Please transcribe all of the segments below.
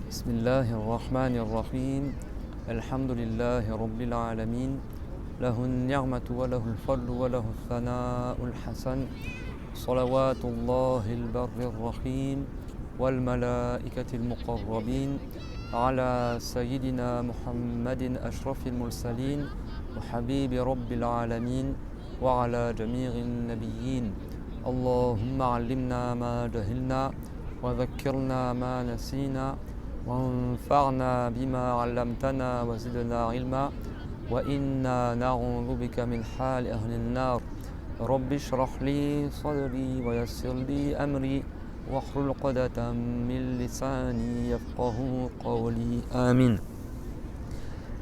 بسم الله الرحمن الرحيم الحمد لله رب العالمين له النعمة وله الفضل وله الثناء الحسن صلوات الله البر الرحيم والملائكة المقربين على سيدنا محمد أشرف المرسلين وحبيب رب العالمين وعلى جميع النبيين اللهم علمنا ما جهلنا وذكرنا ما نسينا وانفعنا بما علمتنا وزدنا علما وإنا نعوذ بك من حال أهل النار رب اشرح لي صدري ويسر لي أمري واحلل عقدة من لساني يفقه قولي آمين.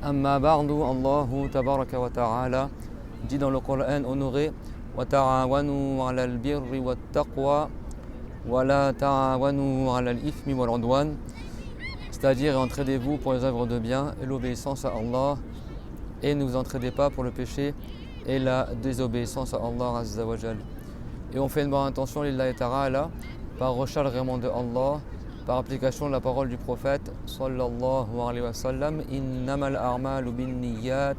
أما بعد الله تبارك وتعالى dit dans le Coran honoré وتعاونوا على البر والتقوى ولا تعاونوا على الإثم والعدوان, c'est-à-dire entraidez-vous pour les œuvres de bien et l'obéissance à Allah, et ne vous entraidez pas pour le péché et la désobéissance à Allah Azza wa Jal. Et on fait une bonne intention lillahi ta'ala par recherche vraiment de Allah, par application de la parole du prophète sallallahu alayhi wa sallam, innamal a'malu bin niyyat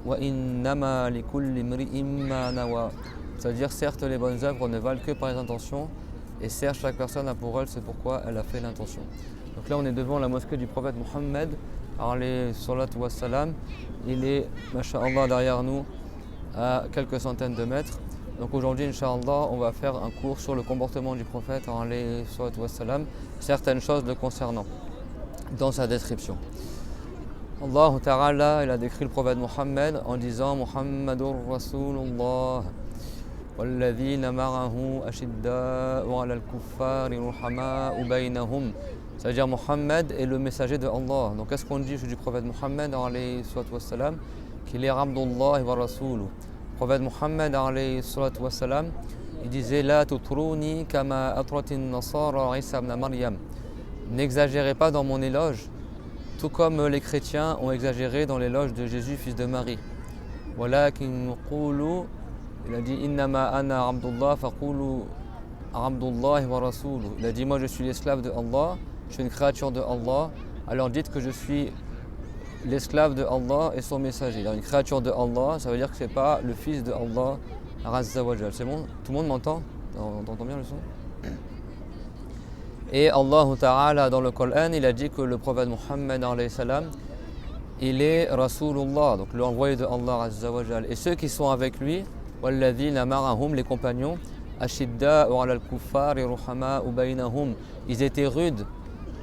wa innama likulli imri'in ma nawa, c'est-à-dire certes les bonnes œuvres ne valent que par les intentions, et certes chaque personne a pour elle ce pourquoi elle a fait l'intention. Donc là on est devant la mosquée du prophète Mohammed alayhi salatu wa salam. Il est masha'Allah derrière nous à quelques centaines de mètres. Donc aujourd'hui incha'Allah on va faire un cours sur le comportement du prophète alayhi salatu wa salam, certaines choses le concernant dans sa description. Allah Ta'ala, il a décrit le prophète Mohammed en disant Muhammadur Rasulullah والذين معه أشداء على الكفار رحماء بينهم, c'est-à-dire Mohammed est le messager de Allah. Donc qu'est-ce qu'on dit du prophète Mohammed alayhi salatu wassalam? Qu'il est Abdullah wa Rasuluh. Le prophète Mohammed alayhi salatu wassalam, il disait La tutruni kama atratin nasara Isa ibn Maryam, n'exagérez pas dans mon éloge tout comme les chrétiens ont exagéré dans l'éloge de Jésus fils de Marie. Walakin qulu, il a dit Innama ana Abdullah faqulu Abdullah wa Rasuluh. Il a dit moi je suis l'esclave de Allah, je suis une créature de Allah, alors dites que je suis l'esclave de Allah et son messager. Alors une créature de Allah, ça veut dire que ce n'est pas le fils de Allah Azza wa Jal. C'est bon? Tout le monde m'entend? On entend bien le son? Et Allah Ta'ala dans le Coran, il a dit que le prophète Muhammad alayhi salam, il est Rasulullah, donc l'envoyé de Allah Azza wa Jal. Et ceux qui sont avec lui, walladhina ma'ahum, les compagnons, ashidda'u 'ala al-kuffari ruhama'u baynahum, ils étaient rudes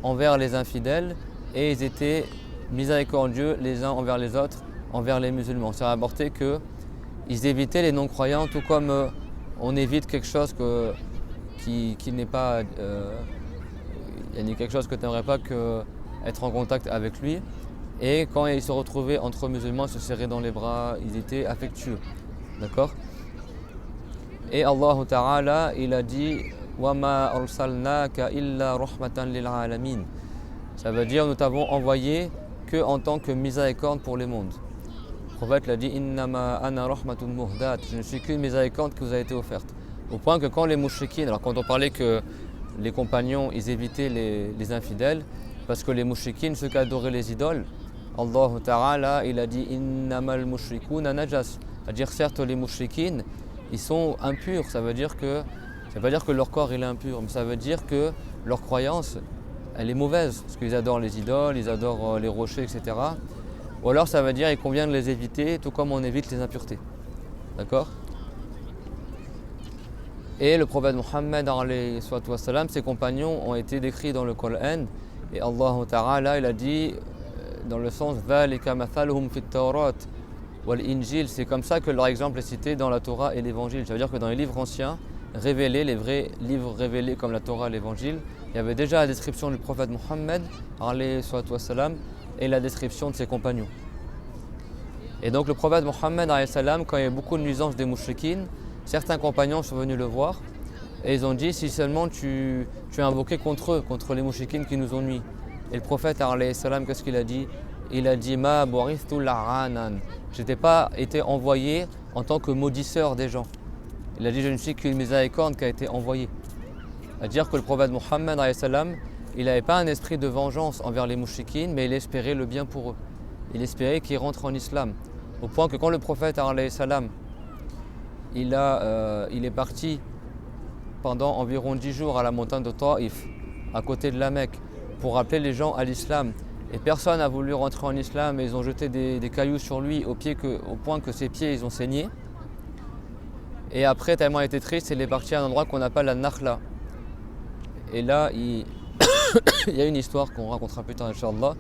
envers les infidèles et ils étaient miséricordieux les uns envers les autres, envers les musulmans. Ça a apporté qu'ils évitaient les non-croyants, tout comme on évite quelque chose qui n'est pas... il y a quelque chose que tu n'aimerais pas être en contact avec lui. Et quand ils se retrouvaient entre musulmans, ils se serraient dans les bras, ils étaient affectueux. D'accord? Et Allah Ta'ala, il a dit وَمَا أَرْسَلْنَاكَ إِلَّا رَحْمَةً لِلْعَالَمِينَ, ça veut dire nous t'avons envoyé que en tant que miséricorde pour les mondes. Le prophète l'a dit إِنَّمَا أَنَا رَحْمَةٌ مُهْدَاتٌ, je ne suis qu'une miséricorde qui vous a été offerte. Au point que quand les mouchriquines, alors quand on parlait que les compagnons ils évitaient les infidèles, parce que les mouchriquines, ceux qui adoraient les idoles, Allah Ta'ala il a dit innamal mushrikuna najas, c'est-à-dire certes les mouchriquines ils sont impurs, ça veut dire que ça veut pas dire que leur corps il est impur, mais ça veut dire que leur croyance elle est mauvaise, parce qu'ils adorent les idoles, ils adorent les rochers, etc. Ou alors ça veut dire qu'il convient de les éviter, tout comme on évite les impuretés. D'accord? Et le prophète Mohammed alayhi salatu wa salam, ses compagnons ont été décrits dans le Coran, et Allah Ta'ala il a dit dans le sens Dhalika mathaluhum fit Tawrat wal Injil, c'est comme ça que leur exemple est cité dans la Torah et l'Évangile. Ça veut dire que dans les livres anciens révélés, les vrais livres révélés comme la Torah et l'Évangile, il y avait déjà la description du prophète Mohammed alayhi salatu wa salam et la description de ses compagnons. Et donc le prophète Mohammed alayhi salam, quand il y a beaucoup de nuisances des mouchriquines, certains compagnons sont venus le voir et ils ont dit si seulement tu as invoqué contre eux, contre les mouchriquines qui nous ont nuit. Et le prophète alayhi salam, qu'est-ce qu'il a dit? Il a dit ma bu'ithtu la'anan, je n'ai pas été envoyé en tant que maudisseur des gens. Il a dit je ne suis qu'une miséricorde qui a été envoyée. C'est-à-dire que le prophète Mohammed il n'avait pas un esprit de vengeance envers les mouchikines, mais il espérait le bien pour eux. Il espérait qu'ils rentrent en islam. Au point que quand le prophète alayhi salam, il est parti pendant environ 10 jours à la montagne de Taïf, à côté de la Mecque, pour appeler les gens à l'islam. Et personne n'a voulu rentrer en islam et ils ont jeté des cailloux sur lui au point que ses pieds ils ont saigné. Et après, tellement il était triste, il est parti à un endroit qu'on appelle la Nakhla. Et là, il y a une histoire qu'on racontera plus tard, Inch'Allah.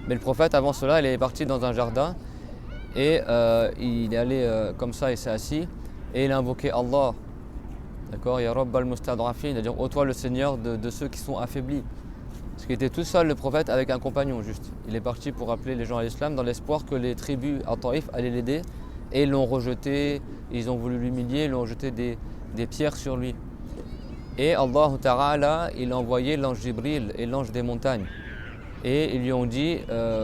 Mais le prophète, avant cela, il est parti dans un jardin et il est allé comme ça, il s'est assis et il a invoqué Allah. D'accord, Ya Rabb al-Mustadrafin, c'est-à-dire ô toi le Seigneur de ceux qui sont affaiblis. Parce qu'il était tout seul, le prophète, avec un compagnon juste. Il est parti pour appeler les gens à l'islam dans l'espoir que les tribus à Taïf allaient l'aider. Et ils l'ont rejeté, ils ont voulu l'humilier, ils l'ont jeté des pierres sur lui. Et Allah Ta'ala, il a envoyé l'ange Jibril et l'ange des montagnes. Et ils lui ont dit,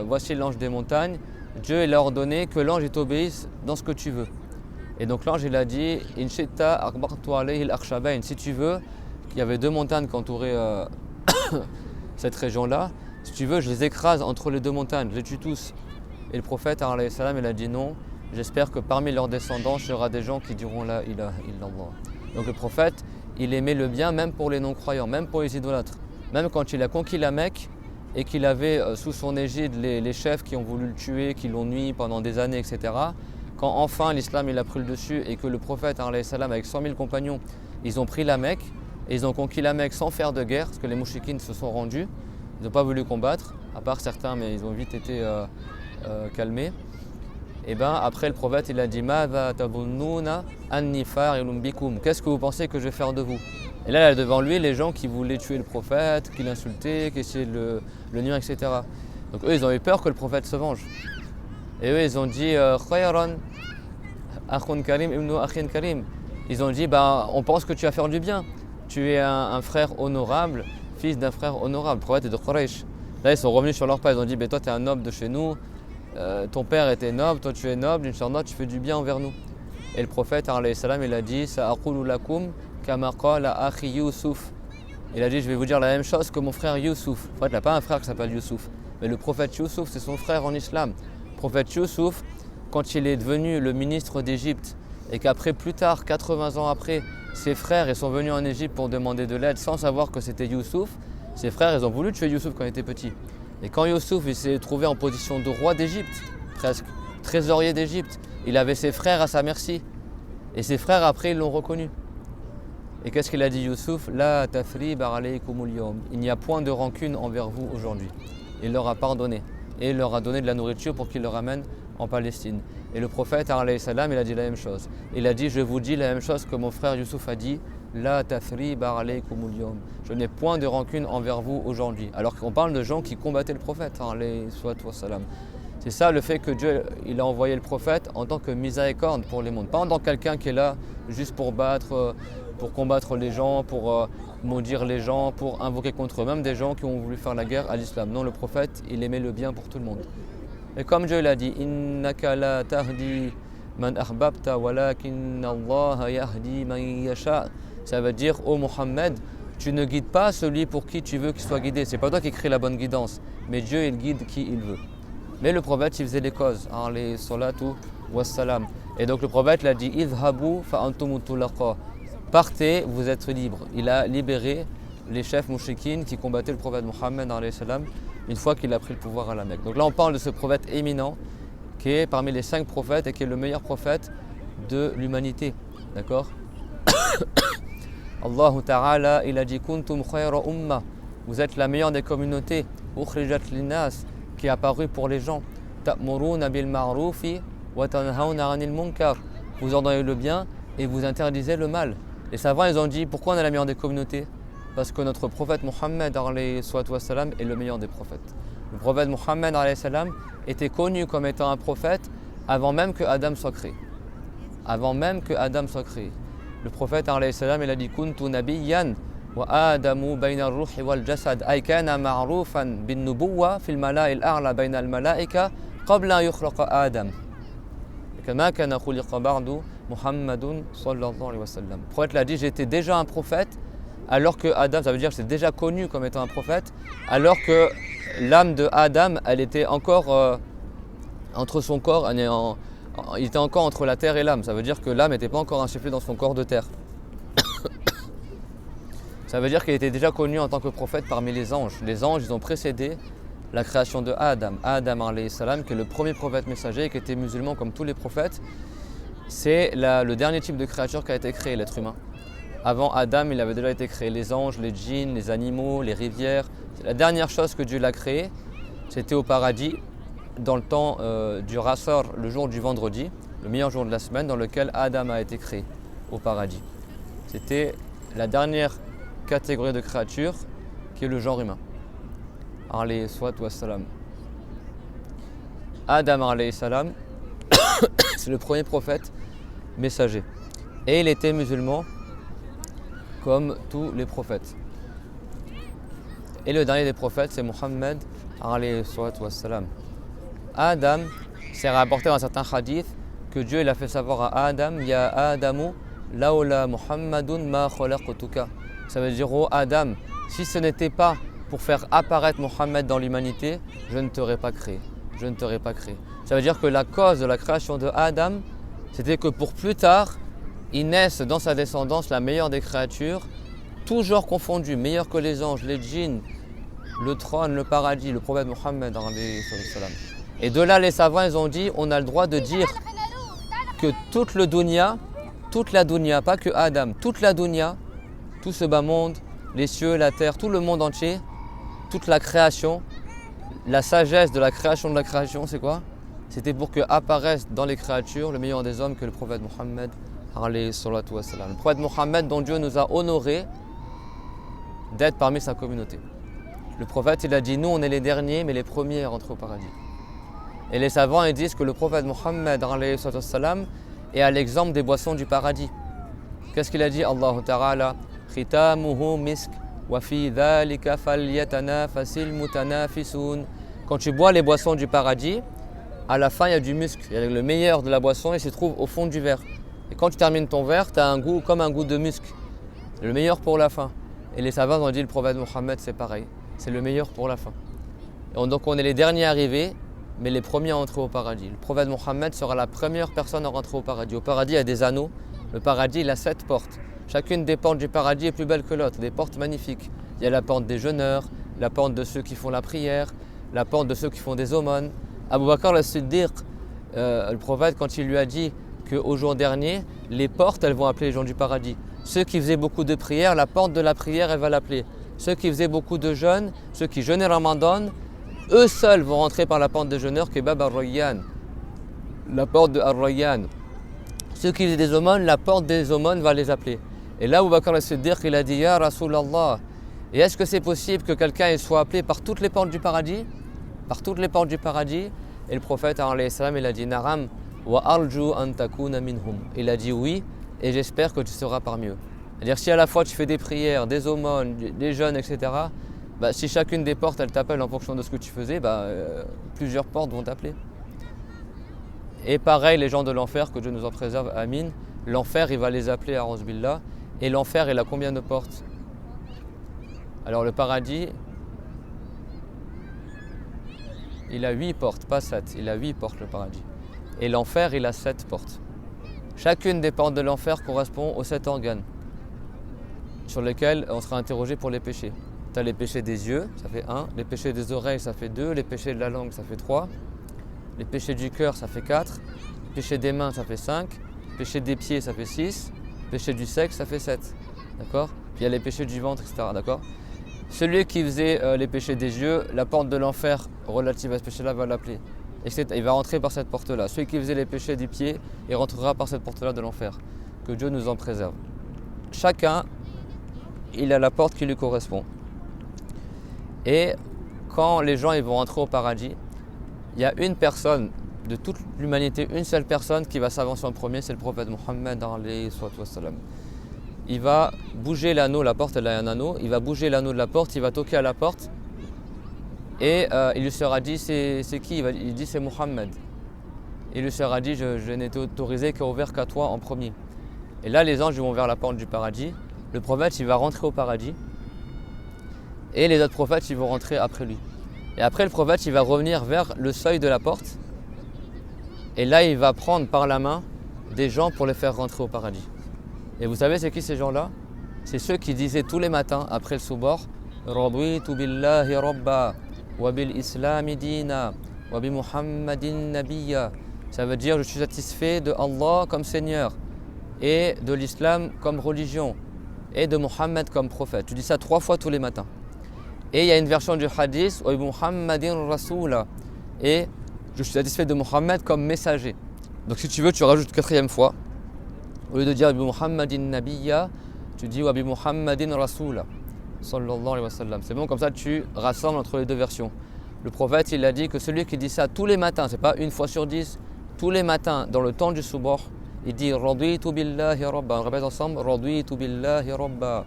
voici l'ange des montagnes, Dieu il a ordonné que l'ange t'obéisse dans ce que tu veux. Et donc l'ange il a dit, In shi'ta akbartu alayhi al-akhshabayn. Si tu veux, il y avait 2 montagnes qui entouraient cette région-là. Si tu veux, je les écrase entre les 2 montagnes, je les tue tous. Et le prophète alayhi salam, il a dit non. J'espère que parmi leurs descendants, il y aura des gens qui diront la ilaha illallah. Donc le prophète, il aimait le bien même pour les non-croyants, même pour les idolâtres. Même quand il a conquis la Mecque et qu'il avait sous son égide les chefs qui ont voulu le tuer, qui l'ont nuit pendant des années, etc. Quand enfin l'islam il a pris le dessus et que le prophète alayhi salam, avec 100 000 compagnons, ils ont pris la Mecque et ils ont conquis la Mecque sans faire de guerre, parce que les mouchikines se sont rendus. Ils n'ont pas voulu combattre, à part certains, mais ils ont vite été calmés. Et bien après le prophète il a dit qu'est-ce que vous pensez que je vais faire de vous? Et là il y a devant lui les gens qui voulaient tuer le prophète, qui l'insultaient, qui essayaient de le nuire, etc. Donc eux ils ont eu peur que le prophète se venge. Et eux ils ont dit khayran akhun karim ibnu akhin karim. Ils ont dit on pense que tu vas faire du bien. Tu es un frère honorable, fils d'un frère honorable. Le prophète est de Quraysh. Là ils sont revenus sur leur pas, ils ont dit toi tu es un noble de chez nous. Ton père était noble, toi tu es noble, Inch'Allah tu fais du bien envers nous. Et le prophète alayhi salam il a dit Sa'aqulu lakum kama qala akhi Yusuf. Il a dit je vais vous dire la même chose que mon frère Youssouf. En fait il n'a pas un frère qui s'appelle Youssouf, mais le prophète Youssouf c'est son frère en islam. Le prophète Youssouf, quand il est devenu le ministre d'Égypte et qu'après plus tard, 80 ans après, ses frères ils sont venus en Égypte pour demander de l'aide sans savoir que c'était Youssouf, ses frères ils ont voulu tuer Youssouf quand il était petit. Et quand Youssouf il s'est trouvé en position de roi d'Égypte, presque trésorier d'Égypte, il avait ses frères à sa merci. Et ses frères après ils l'ont reconnu. Et qu'est-ce qu'il a dit Youssouf? La tafrib alaykumul yawm. Il n'y a point de rancune envers vous aujourd'hui. Il leur a pardonné et il leur a donné de la nourriture pour qu'ils le ramènent en Palestine. Et le prophète alayhi salam il a dit la même chose. Il a dit je vous dis la même chose que mon frère Youssouf a dit. La tafrib alaykumul yawm. Je n'ai point de rancune envers vous aujourd'hui. Alors qu'on parle de gens qui combattaient le prophète alayhi salam. C'est ça le fait que Dieu il a envoyé le prophète en tant que miséricorde pour les mondes. Pas en tant que quelqu'un qui est là juste pour combattre les gens, pour maudire les gens, pour invoquer contre eux, même des gens qui ont voulu faire la guerre à l'islam. Non, le prophète, il aimait le bien pour tout le monde. Et comme Dieu l'a dit, Innaka la tahdi man ahbabta walakin Allah yahdi man yasha. Ça veut dire, ô Mohammed, tu ne guides pas celui pour qui tu veux qu'il soit guidé. C'est pas toi qui crée la bonne guidance, mais Dieu, il guide qui il veut. Mais le prophète, il faisait les causes, alayhi salatu wassalam. Et donc le prophète l'a dit, Idhabu fa antum tulaqa. Partez, vous êtes libres. Il a libéré les chefs mouchikines qui combattaient le prophète Mohammed alayhi salam une fois qu'il a pris le pouvoir à la Mecque. Donc là on parle de ce prophète éminent qui est parmi les 5 prophètes et qui est le meilleur prophète de l'humanité. D'accord? Allah Ta'ala il a dit Kuntum khayra umma. Vous êtes la meilleure des communautés. Ukhrijat linnas, qui est apparu pour les gens. Ta'muruna bil ma'rufi wa tanhauna 'anil munkar. Vous ordonnez le bien et vous interdisez le mal. Les savants ils ont dit pourquoi on est la meilleure des communautés? Parce que notre prophète Mohammed alayhi salam est le meilleur des prophètes. Le prophète Mohammed alayhi salam était connu comme étant un prophète avant même que Adam soit créé. Avant même que Adam soit créé. Le prophète alayhi salam il a dit kuntu nabiyyan wa adamu bayna ar-ruhi wal jasad ay kana ma'rufan bin nubuwwa fil mala'il a'la bayna al mala'ika qabla an yukhraqa Adam. Kama kana khuliqa ba'du Muhammadun sallallahu alayhi wa sallam. Le prophète l'a dit j'étais déjà un prophète alors que Adam, ça veut dire que c'est déjà connu comme étant un prophète, alors que l'âme de Adam, elle était encore entre son corps, il était encore entre la terre et l'âme. Ça veut dire que l'âme n'était pas encore insufflée dans son corps de terre. Ça veut dire qu'il était déjà connu en tant que prophète parmi les anges. Les anges, ils ont précédé la création de Adam. Adam alayhi salam, qui est le premier prophète messager, qui était musulman comme tous les prophètes. C'est le dernier type de créature qui a été créé, l'être humain. Avant Adam, il avait déjà été créé les anges, les djinns, les animaux, les rivières. La dernière chose que Dieu l'a créée, c'était au paradis, dans le temps du Rasar, le jour du vendredi, le meilleur jour de la semaine, dans lequel Adam a été créé au paradis. C'était la dernière catégorie de créature qui est le genre humain. Alayhi salatu wassalam. Adam alayhi salam, c'est le premier prophète messager. Et il était musulman comme tous les prophètes. Et le dernier des prophètes, c'est Muhammad alayhi salatu wassalam. Adam, c'est rapporté dans certains hadiths que Dieu il a fait savoir à Adam, Ya Adamu, laola Muhammadun ma khalaqtuka. Ça veut dire, oh Adam, si ce n'était pas pour faire apparaître Mohammed dans l'humanité, je ne t'aurais pas créé. Je ne t'aurais pas créé. Ça veut dire que la cause de la création de Adam, c'était que pour plus tard, il naisse dans sa descendance la meilleure des créatures, toujours confondue, meilleure que les anges, les djinns, le trône, le paradis, le prophète Mohammed. Et de là, les savants, ils ont dit, on a le droit de dire que toute la dunya, pas que Adam, toute la dunya, tout ce bas monde, les cieux, la terre, tout le monde entier, toute la création, la sagesse de la création, c'est quoi? C'était pour que apparaisse dans les créatures le meilleur des hommes que le prophète Mohammed. Le prophète Mohammed dont Dieu nous a honorés d'être parmi sa communauté. Le prophète il a dit, nous on est les derniers mais les premiers à rentrer au paradis. Et les savants ils disent que le prophète Mohammed est à l'exemple des boissons du paradis. Qu'est-ce qu'il a dit? Allahu Ta'ala Khitamuhu misk wa fi dhalika falyatanafasil mutanafisun. Quand tu bois les boissons du paradis, à la fin il y a du musc. Il y a le meilleur de la boisson et se trouve au fond du verre. Et quand tu termines ton verre, tu as un goût comme un goût de musc. Le meilleur pour la fin. Et les savants ont dit le prophète Mohammed c'est pareil. C'est le meilleur pour la fin. Et donc on est les derniers arrivés, mais les premiers à entrer au paradis. Le prophète Mohammed sera la première personne à rentrer au paradis. Au paradis, il y a des anneaux. Le paradis, il a 7 portes. Chacune des portes du paradis est plus belle que l'autre, des portes magnifiques. Il y a la porte des jeûneurs, la porte de ceux qui font la prière, la porte de ceux qui font des aumônes. Abu Bakr al-Siddiq, le prophète, quand il lui a dit qu'au jour dernier, les portes, elles vont appeler les gens du paradis. Ceux qui faisaient beaucoup de prières, la porte de la prière, elle va l'appeler. Ceux qui faisaient beaucoup de jeûnes, ceux qui jeûnaient Ramadan, eux seuls vont rentrer par la porte des jeûneurs, qui est Bab al-Rayyan, la porte de al-Rayyan. Ceux qui faisaient des aumônes, la porte des aumônes va les appeler. Et là, Abu Bakr al-Siddiq, il a dit, Ya Rasulallah, et est-ce que c'est possible que quelqu'un soit appelé par toutes les portes du paradis? Par toutes les portes du paradis? Et le prophète, alayhi salam, il a dit, Naram, wa arju an takuna minhum. Il a dit oui, et j'espère que tu seras parmi eux. C'est-à-dire, si à la fois tu fais des prières, des aumônes, des jeûnes, etc., si chacune des portes, elle t'appelle en fonction de ce que tu faisais, plusieurs portes vont t'appeler. Et pareil, les gens de l'enfer, que Dieu nous en préserve, amin, l'enfer, il va les appeler à Billah. Et l'enfer, il a combien de portes? Alors le paradis, il a 8 portes, pas 7. Il a 8 portes le paradis. Et l'enfer, il a 7 portes. Chacune des portes de l'enfer correspond aux 7 organes sur lesquels on sera interrogé pour les péchés. Tu as les péchés des yeux, ça fait 1. Les péchés des oreilles, ça fait 2. Les péchés de la langue, ça fait 3. Les péchés du cœur, ça fait 4. Les péchés des mains, ça fait 5. Les péchés des pieds, ça fait 6. Les péchés du sexe, ça fait 7. D'accord? Puis il y a les péchés du ventre, etc. D'accord? Celui qui faisait les péchés des yeux, la porte de l'enfer relative à ce péché-là va l'appeler. Il va rentrer par cette porte-là. Celui qui faisait les péchés du pied, il rentrera par cette porte-là de l'enfer. Que Dieu nous en préserve. Chacun, il a la porte qui lui correspond. Et quand les gens ils vont rentrer au paradis, il y a une personne de toute l'humanité, une seule personne qui va s'avancer en premier, c'est le prophète Mohammed alayhi salam. Il va bouger l'anneau, la porte elle a un anneau, il va bouger l'anneau de la porte, il va toquer à la porte et il lui sera dit c'est qui? Il dit c'est Mohammed. Il lui sera dit je n'ai été autorisé qu'à ouvert qu'à toi en premier. Et là les anges vont vers la porte du paradis, le prophète il va rentrer au paradis et les autres prophètes ils vont rentrer après lui. Et après le prophète il va revenir vers le seuil de la porte et là il va prendre par la main des gens pour les faire rentrer au paradis. Et vous savez c'est qui ces gens-là? C'est ceux qui disaient tous les matins après le soubor Raditu billahi rabba wa bil islami dina wa bi muhammadin nabiyya. Ça veut dire je suis satisfait de Allah comme Seigneur et de l'islam comme religion et de Muhammad comme prophète. Tu dis ça 3 fois tous les matins. Et il y a une version du hadith wa bi muhammadin rasula et je suis satisfait de Muhammad comme messager. Donc si tu veux tu rajoutes 4e fois. Au lieu de dire wa bi muhammadin nabiyya, tu dis wa bi muhammadin rasula sallallahu alayhi wa sallam. C'est bon, comme ça tu rassembles entre les deux versions. Le prophète il a dit que celui qui dit ça tous les matins, c'est pas une fois sur 10, tous les matins dans le temps du soubor, il dit Raditu billahi rabba. On répète ensemble Raditu billahi rabba.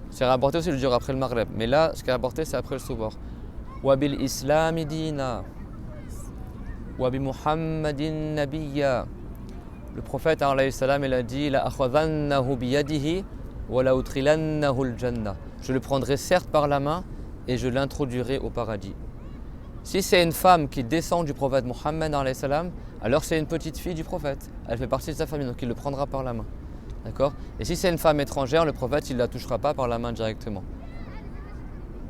C'est rapporté aussi le jour après le maghreb, mais là ce qui est rapporté c'est après le soubor. Wa bil islami dina wa bi muhammadin nabiyya. Le prophète alayhi salam il a dit la akhadhannahu bi yadihi wa la utrilannahu al jannah. Je le prendrai certes par la main et je l'introduirai au paradis. Si c'est une femme qui descend du prophète Mohammed alayhi salam, alors c'est une petite fille du prophète. Elle fait partie de sa famille, donc il le prendra par la main. D'accord? Et si c'est une femme étrangère, le prophète il ne la touchera pas par la main directement.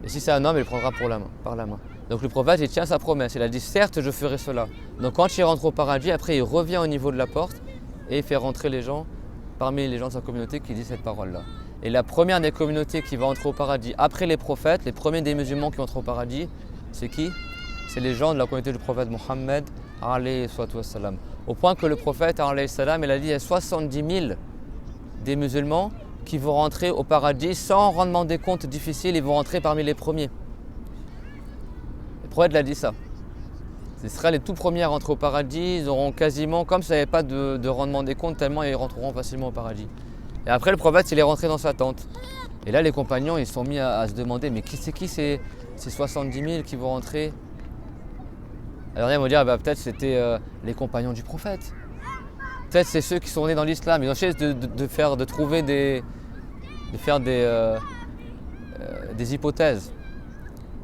Et si c'est un homme, il le prendra par la main. Donc le prophète il tient sa promesse, il a dit certes je ferai cela. Donc quand il rentre au paradis, après il revient au niveau de la porte et il fait rentrer les gens parmi les gens de sa communauté qui disent cette parole-là. Et la première des communautés qui va entrer au paradis après les prophètes, les premiers des musulmans qui entrent au paradis, c'est qui? C'est les gens de la communauté du prophète Mohammed alayhi salam. Au point que le prophète alayhi salam, il a dit il y a 70 000 des musulmans qui vont rentrer au paradis sans rendement des comptes difficiles, ils vont rentrer parmi les premiers. Le prophète l'a dit ça. Ce sera les tout premiers à rentrer au paradis, ils auront quasiment, comme ça n'y avait pas de rendement des comptes, tellement ils rentreront facilement au paradis. Et après le prophète il est rentré dans sa tente. Et là les compagnons ils sont mis à se demander mais qui c'est ces 70 000 qui vont rentrer? Alors ils vont dire bah, peut-être c'était les compagnons du prophète. Peut-être c'est ceux qui sont nés dans l'islam. Ils ont essayé de faire des hypothèses.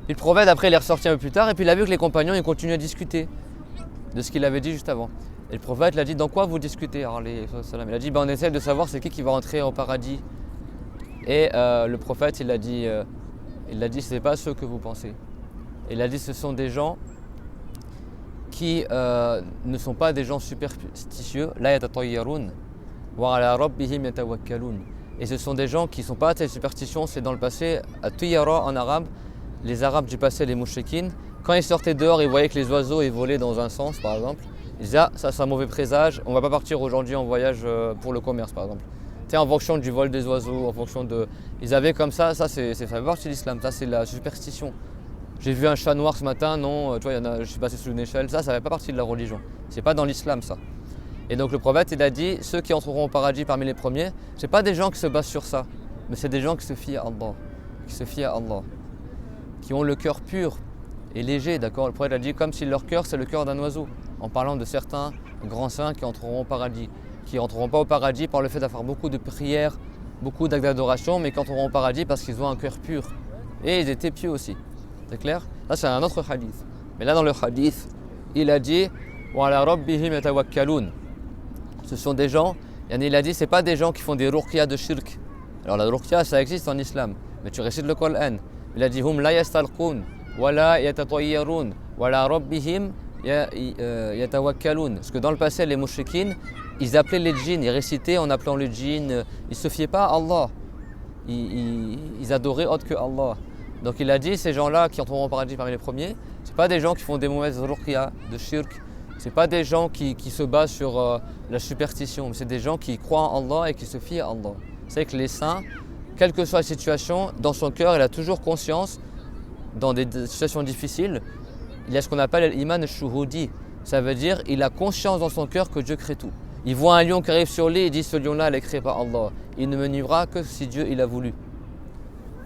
Puis le prophète après il est ressorti un peu plus tard et puis il a vu que les compagnons ils continuent à discuter de ce qu'il avait dit juste avant. Et le prophète l'a dit dans quoi vous discutez? Il a dit on essaie de savoir c'est qui va rentrer au paradis. Et le prophète il a dit ce n'est pas ceux que vous pensez. Il a dit ce sont des gens qui ne sont pas des gens superstitieux. La yatatayyarun wa ala rabbihim yatawakkalun. Et ce sont des gens qui ne sont pas très superstitieux. C'est dans le passé, à Tuyara en arabe, les Arabes du passé, les mouchekines, quand ils sortaient dehors, ils voyaient que les oiseaux ils volaient dans un sens par exemple. Ils disaient ah, ça c'est un mauvais présage, on ne va pas partir aujourd'hui en voyage pour le commerce par exemple. En fonction du vol des oiseaux, en fonction de. Ils avaient comme ça fait partie de l'islam, ça c'est la superstition. J'ai vu un chat noir ce matin, non, tu vois, je suis passé sous une échelle, ça fait pas partie de la religion. C'est pas dans l'islam ça. Et donc le prophète il a dit ceux qui entreront au paradis parmi les premiers, c'est pas des gens qui se basent sur ça, mais c'est des gens qui se fient à Allah, qui ont le cœur pur et léger, d'accord. Le prophète a dit comme si leur cœur c'est le cœur d'un oiseau, en parlant de certains grands saints qui entreront au paradis, qui n'entreront pas au paradis par le fait d'avoir beaucoup de prières, beaucoup d'actes d'adoration, mais qui entreront au paradis parce qu'ils ont un cœur pur et ils étaient pieux aussi. C'est clair? Là c'est un autre hadith. Mais là dans le hadith, il a dit wa ala rabbihim yatawakkalun. Ce sont des gens, il a dit c'est pas des gens qui font des ruqya de shirk. Alors la ruqya ça existe en islam, mais tu récites le Coran. Il a dit hum la yastalqun wa la yatatayyarun wa ala rabbihim yatawakkalun. Parce que dans le passé les mouchikines, ils appelaient les djinns, ils récitaient en appelant le djinn, ils ne se fiaient pas à Allah. Ils adoraient autre que Allah. Donc il a dit ces gens-là qui entreront au paradis parmi les premiers, c'est pas des gens qui font des mauvaises ruqya de shirk, c'est pas des gens qui se basent sur la superstition, mais c'est des gens qui croient en Allah et qui se fient à Allah. C'est que les saints, quelle que soit la situation, dans son cœur, il a toujours conscience, dans des situations difficiles, il y a ce qu'on appelle l'iman shuhudi. Ça veut dire il a conscience dans son cœur que Dieu crée tout. Il voit un lion qui arrive sur lui et il dit ce lion-là, il est créé par Allah. Il ne me nuira que si Dieu il a voulu.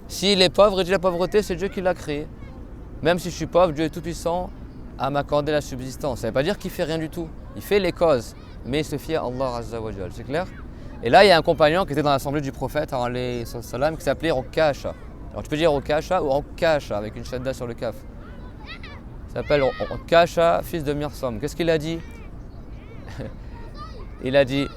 S'il est pauvre, il dit la pauvreté, c'est Dieu qui l'a créé. Même si je suis pauvre, Dieu est tout puissant à m'accorder la subsistance. Ça ne veut pas dire qu'il ne fait rien du tout. Il fait les causes, mais il se fie à Allah Azza wa Jal. C'est clair? Et là, il y a un compagnon qui était dans l'assemblée du prophète, alayhi salam, qui s'appelait Rokasha. Alors tu peux dire Rokasha ou Rokasha avec une shadda sur le kaf. Il s'appelle Rokasha, fils de Mirsam. Qu'est-ce qu'il a dit? Il a dit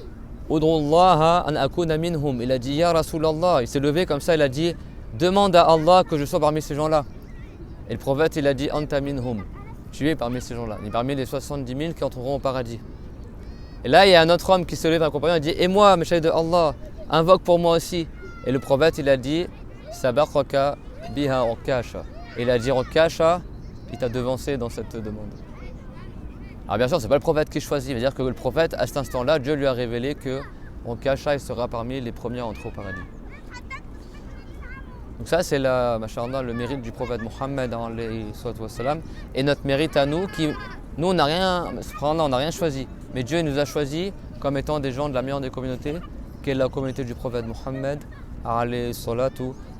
Ud'ullaha an akuna minhum. Il a dit Ya Rasulallah. Il s'est levé comme ça, il a dit demande à Allah que je sois parmi ces gens-là. Et le prophète, il a dit Anta minhum. Tu es parmi ces gens-là. Il est parmi les 70 000 qui entreront au paradis. Et là, il y a un autre homme qui se lève, un compagnon, il dit et moi, Meshayh de Allah, invoque pour moi aussi. Et le prophète, il a dit Sabaqaka biha Rokasha. Il a dit Rokasha, il t'a devancé dans cette demande. Alors bien sûr, ce n'est pas le prophète qui choisit, c'est-à-dire que le prophète, à cet instant-là, Dieu lui a révélé que Rokasha, il sera parmi les premiers à entrer au paradis. Donc ça, c'est le mérite du prophète Mohammed et notre mérite à nous, nous, on n'a rien choisi. Mais Dieu nous a choisis comme étant des gens de la meilleure des communautés, qui est la communauté du prophète Mohammed.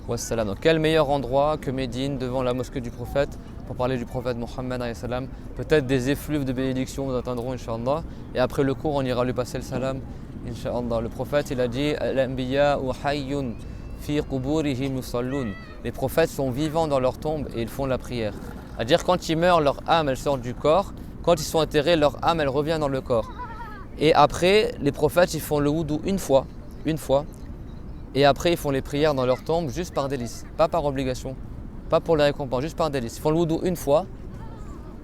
Donc quel meilleur endroit que Médine, devant la mosquée du prophète, pour parler du prophète Mohammed. Peut-être des effluves de bénédictions vous atteindront, Inch'Allah. Et après le cours, on ira lui passer le salam, Inch'Allah. Le prophète, il a dit Al-Anbiya wa hayyun fi quburihim yusallun. Les prophètes sont vivants dans leur tombe et ils font la prière. C'est-à-dire quand ils meurent, leur âme elle sort du corps. Quand ils sont enterrés, leur âme elle revient dans le corps. Et après, les prophètes ils font le wudu une fois. Et après ils font les prières dans leur tombe juste par délice, pas par obligation, pas pour les récompenses, juste par délice. Ils font le wudu une fois.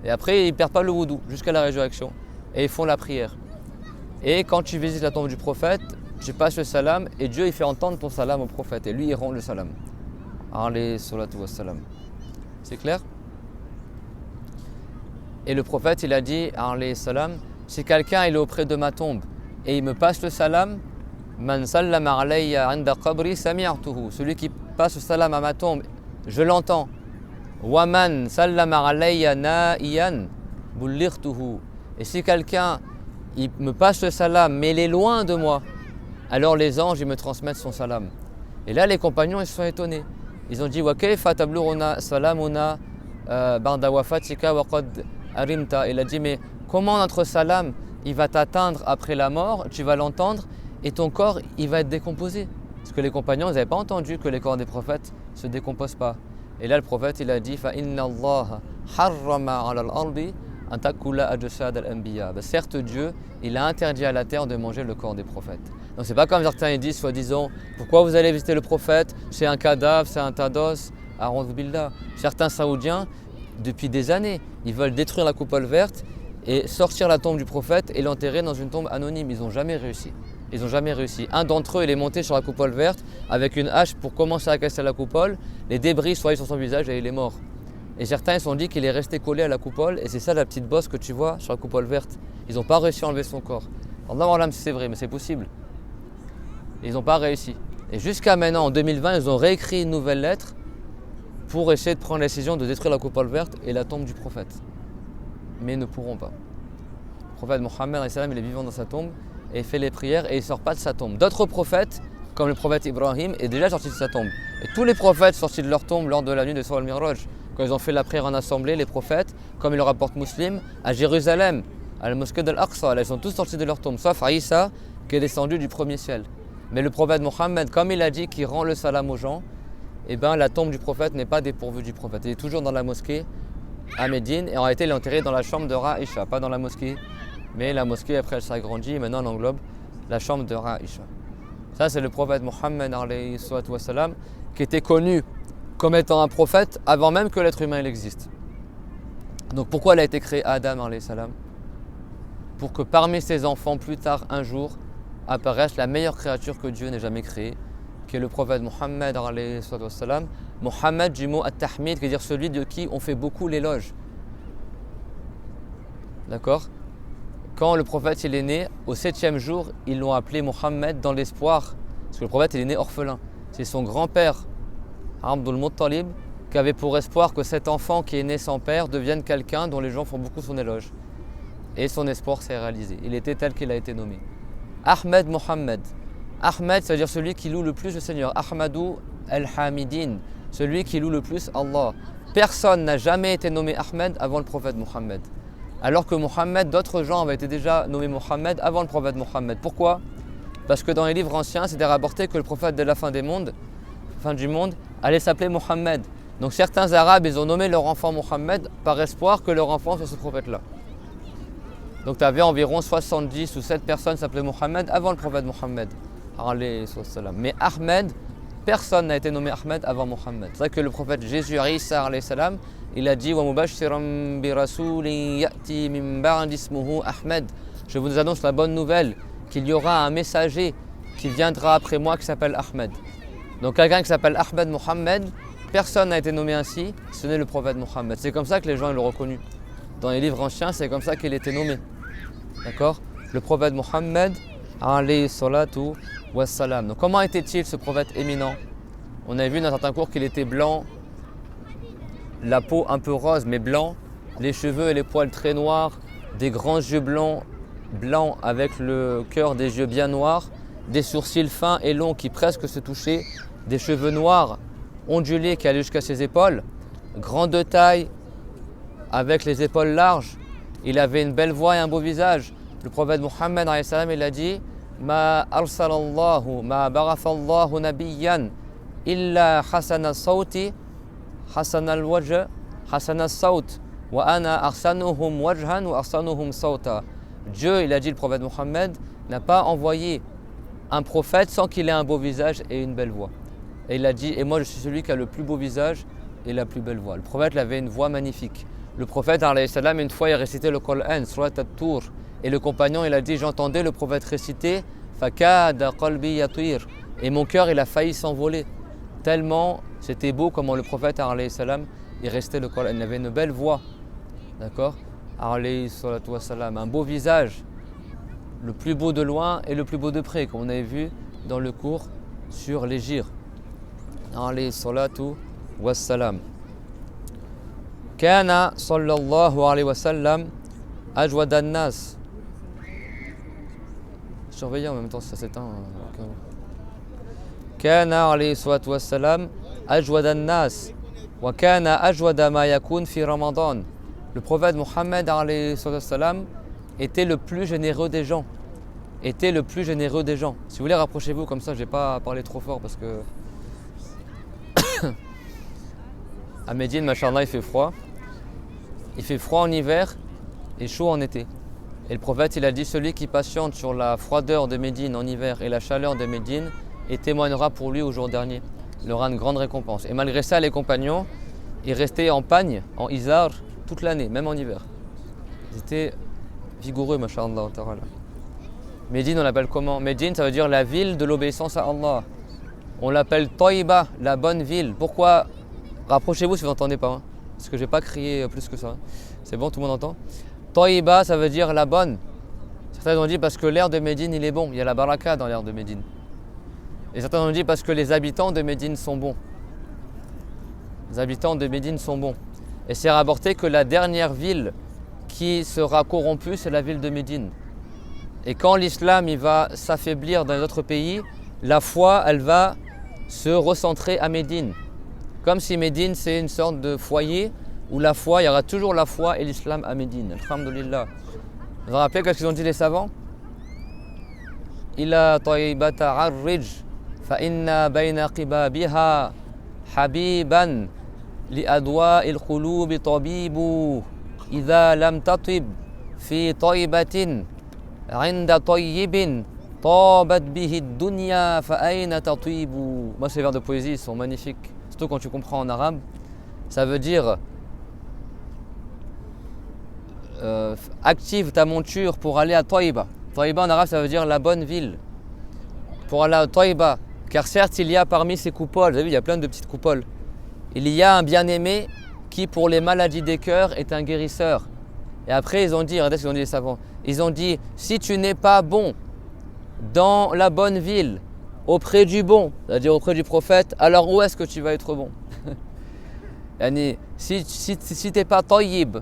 Et après ils ne perdent pas le wudu jusqu'à la résurrection. Et ils font la prière. Et quand tu visites la tombe du prophète, tu passes le salam et Dieu il fait entendre ton salam au prophète. Et lui il rend le salam. Alayhi salatu wassalam. C'est clair? Et le prophète, il a dit, alayhi salam, si quelqu'un il est auprès de ma tombe et il me passe le salam, man sallama alayya 'inda qabri sami'tuhu. Celui qui passe le salam à ma tombe, je l'entends. Wa man sallama alayya na'iyan bullightuhu. Et si quelqu'un il me passe le salam mais il est loin de moi, alors les anges ils me transmettent son salam. Et là les compagnons ils se sont étonnés. Ils ont dit wa kayfa tabluruna salamuna ba'da wafatika wa qad arimta. Il a dit mais comment notre salam il va t'atteindre après la mort, tu vas l'entendre et ton corps il va être décomposé. Parce que les compagnons ils n'avaient pas entendu que les corps des prophètes ne se décomposent pas. Et là le prophète il a dit fa inna Allah harrama 'ala al-ardi an takula ajsad al-anbiya. Certes Dieu il a interdit à la terre de manger le corps des prophètes. Donc c'est pas comme certains ils disent soi-disant pourquoi vous allez visiter le prophète, c'est un cadavre, c'est un tas d'os. A'udhu billah. Certains saoudiens depuis des années ils veulent détruire la coupole verte et sortir la tombe du prophète et l'enterrer dans une tombe anonyme. Ils n'ont jamais réussi. Un d'entre eux il est monté sur la coupole verte avec une hache pour commencer à casser la coupole. Les débris sont allés sur son visage et il est mort. Et certains ils se sont dit qu'il est resté collé à la coupole et c'est ça la petite bosse que tu vois sur la coupole verte. Ils n'ont pas réussi à enlever son corps. Allah Alam si c'est vrai mais c'est possible. Ils n'ont pas réussi. Et jusqu'à maintenant en 2020 ils ont réécrit une nouvelle lettre pour essayer de prendre la décision de détruire la coupole verte et la tombe du prophète. Mais ils ne pourront pas. Le prophète Mohammed il est vivant dans sa tombe et il fait les prières et il ne sort pas de sa tombe. D'autres prophètes, comme le prophète Ibrahim, est déjà sorti de sa tombe. Et tous les prophètes sortis de leur tombe lors de la nuit de Isra al-Miraj, quand ils ont fait la prière en assemblée, les prophètes, comme il le rapporte Muslim, à Jérusalem, à la mosquée d'Al-Aqsa, ils sont tous sortis de leur tombe, sauf Aïssa qui est descendu du premier ciel. Mais le prophète Mohammed, comme il a dit qu'il rend le salam aux gens, la tombe du prophète n'est pas dépourvue du prophète. Il est toujours dans la mosquée à Médine et en réalité il est enterré dans la chambre de Aïcha, pas dans la mosquée. Mais la mosquée après elle s'est agrandie et maintenant elle englobe la chambre de Aïcha. Ça c'est le prophète Mohammed qui était connu comme étant un prophète avant même que l'être humain il existe. Donc pourquoi il a été créé Adam alayhi salam? Pour que parmi ses enfants plus tard un jour apparaisse la meilleure créature que Dieu n'ait jamais créée, qui est le prophète Mohammed alayhi salam. Mohammed du mot at-tahmid, qui veut dire celui de qui on fait beaucoup l'éloge. D'accord? Quand le prophète il est né, au 7e jour, ils l'ont appelé Mohammed dans l'espoir, parce que le prophète il est né orphelin. C'est son grand-père, Abdul Muttalib, qui avait pour espoir que cet enfant qui est né sans père devienne quelqu'un dont les gens font beaucoup son éloge. Et son espoir s'est réalisé. Il était tel qu'il a été nommé. Ahmed Mohammed. Ahmed, ça veut dire celui qui loue le plus le Seigneur. Ahmadou al-Hamidin, celui qui loue le plus Allah. Personne n'a jamais été nommé Ahmed avant le prophète Mohammed. Alors que Mohammed, d'autres gens avaient été déjà nommés Mohammed avant le prophète Mohammed. Pourquoi? Parce que dans les livres anciens, c'était rapporté que le prophète de la fin du monde, allait s'appeler Mohammed. Donc certains Arabes, ils ont nommé leur enfant Mohammed par espoir que leur enfant soit ce prophète-là. Donc tu avais environ 70 ou 7 personnes qui s'appelaient Mohammed avant le prophète Mohammed. Mais Ahmed, personne n'a été nommé Ahmed avant Mohammed. C'est vrai que le prophète Jésus, salam, il a dit wa mubashiran bi rasulin ya'ti min ba'di ismuhu Ahmed. Je vous annonce la bonne nouvelle qu'il y aura un messager qui viendra après moi qui s'appelle Ahmed. Donc quelqu'un qui s'appelle Ahmed Mohammed, personne n'a été nommé ainsi, ce n'est le prophète Mohammed. C'est comme ça que les gens l'ont reconnu. Dans les livres anciens, c'est comme ça qu'il était nommé. D'accord? Le prophète Mohammed, alayhi salatu wassalam. Donc comment était-il ce prophète éminent? On a vu dans certains cours qu'il était blanc, la peau un peu rose mais blanc, les cheveux et les poils très noirs, des grands yeux blancs avec le cœur des yeux bien noirs, des sourcils fins et longs qui presque se touchaient, des cheveux noirs ondulés qui allaient jusqu'à ses épaules, grand de taille avec les épaules larges. Il avait une belle voix et un beau visage. Le prophète Mohammed il a dit Ma arsalallahu ma barathallahu nabiyyan illa hasana sawti hasana al-wajh hasana al-sawt wa ana arsanuhum wajhan wa arsanuhum sawta. Dieu, il a dit, le prophète Mohammed n'a pas envoyé un prophète sans qu'il ait un beau visage et une belle voix. Et il a dit, et moi je suis celui qui a le plus beau visage et la plus belle voix. Le prophète il avait une voix magnifique. Le prophète, une fois, il récitait le Coran, Surat At-Tur. Et le compagnon, il a dit, j'entendais le prophète réciter, Fakada qalbi yatir. Et mon cœur, il a failli s'envoler. Tellement c'était beau comment le prophète, il restait le Coran. Il avait une belle voix. D'accord? Un beau visage. Le plus beau de loin et le plus beau de près, comme on avait vu dans le cours sur les gires. Alayhi salatu wassalam. Kana sallallahu alayhi wa sallam ajwada an-nas. Surveillez en même temps si ça s'éteint. Kana alayhi salatu wassalam ajwada an-nas wa kana ajwada ma yakun fi Ramadan. Le prophète Mohammed alayhi salatu wassalam était le plus généreux des gens. Était le plus généreux des gens. Si vous voulez, rapprochez-vous comme ça, je ne vais pas parler trop fort parce que à Médine, machallah, il fait froid. Il fait froid en hiver et chaud en été. Et le prophète, il a dit, celui qui patiente sur la froideur de Médine en hiver et la chaleur de Médine et témoignera pour lui au jour dernier. Il aura une grande récompense. Et malgré ça, les compagnons, ils restaient en pagne, en izar, toute l'année, même en hiver. Ils étaient vigoureux, machallah. Médine, on l'appelle comment? Médine, ça veut dire la ville de l'obéissance à Allah. On l'appelle Taïba, la bonne ville. Pourquoi? Rapprochez-vous si vous n'entendez pas, hein, parce que je ne vais pas crier plus que ça. Hein. C'est bon, tout le monde entend? Taïba, ça veut dire la bonne. Certains ont dit parce que l'air de Médine, il est bon. Il y a la baraka dans l'air de Médine. Et certains ont dit parce que les habitants de Médine sont bons. Les habitants de Médine sont bons. Et c'est rapporté que la dernière ville qui sera corrompue, c'est la ville de Médine. Et quand l'islam il va s'affaiblir dans les autres pays, la foi, elle va se recentrer à Médine. Comme si Médine, c'est une sorte de foyer où la foi, il y aura toujours la foi et l'islam à Médine. Alhamdulillah. Vous vous rappelez qu'est-ce qu'ils ont dit les savants? Ila tayyibata arrij fa inna bayna qibabiha habiban li adwa il qulubi tabibu idha lam tatib fi tayyibatin 'inda tayyibin tabat bihi ad-dunya fa ayna tatibu. Moi ces vers de poésie ils sont magnifiques. Surtout quand tu comprends en arabe, ça veut dire active ta monture pour aller à Taïba. Taïba en arabe ça veut dire la bonne ville. Pour aller à Taïba, car certes il y a parmi ces coupoles, vous avez vu il y a plein de petites coupoles, il y a un bien-aimé qui pour les maladies des cœurs est un guérisseur. Et après ils ont dit, regardez ce qu'ils ont dit les savants, ils ont dit si tu n'es pas bon dans la bonne ville, auprès du bon, c'est-à-dire auprès du prophète, alors où est-ce que tu vas être bon? Si tu n'es pas tayyib,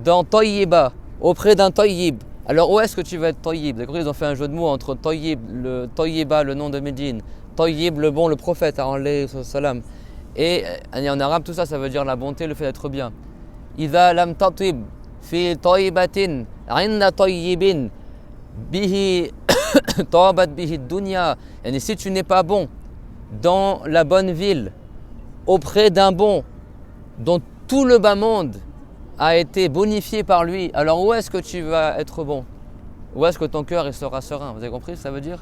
dans tayyiba, auprès d'un tayyib, alors où est-ce que tu vas être tayyib? D'accord, ils ont fait un jeu de mots entre tayyib, le tayyiba, le nom de Médine, tayyib, le bon, le prophète, alayhi salam. Et en arabe, tout ça, ça veut dire la bonté, le fait d'être bien. Idha lam tatib fi tayyibatin 'inda tayyibin bihi Tabat bihi dunya. Et si tu n'es pas bon dans la bonne ville, auprès d'un bon dont tout le bas monde a été bonifié par lui, alors où est-ce que tu vas être bon? Où est-ce que ton cœur sera serein? Vous avez compris? Ça veut dire,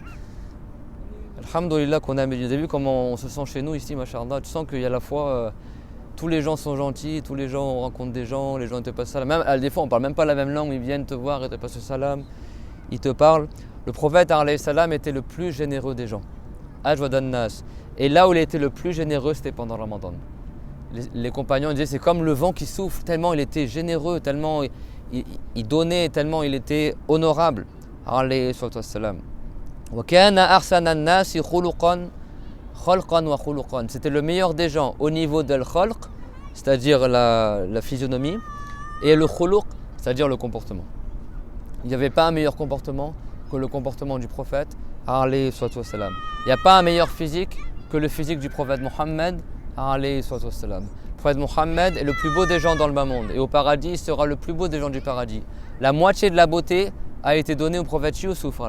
alhamdoulilah, qu'on a vu. Vous avez vu comment on se sent chez nous ici, mashallah. Tu sens qu'il y a la foi, tous les gens sont gentils, tous les gens, on rencontre des gens, les gens te passent salam. Même, des fois, on ne parle même pas la même langue, ils viennent te voir et te passent le salam, ils te parlent. Le prophète, alayhi salam, était le plus généreux des gens. Ajwad an-nas. Et là où il était le plus généreux, c'était pendant Ramadan. Les compagnons disaient, c'est comme le vent qui souffle, tellement il était généreux, tellement il donnait, tellement il était honorable. Alayhi salam. C'était le meilleur des gens au niveau de l'khalq, c'est-à-dire la physionomie, et le khuluq, c'est-à-dire le comportement. Il n'y avait pas un meilleur comportement que le comportement du prophète. Il n'y a pas un meilleur physique que le physique du prophète Mohammed. Le prophète Mohammed est le plus beau des gens dans le bas monde, et au paradis il sera le plus beau des gens du paradis. La moitié de la beauté a été donnée au prophète Youssouf,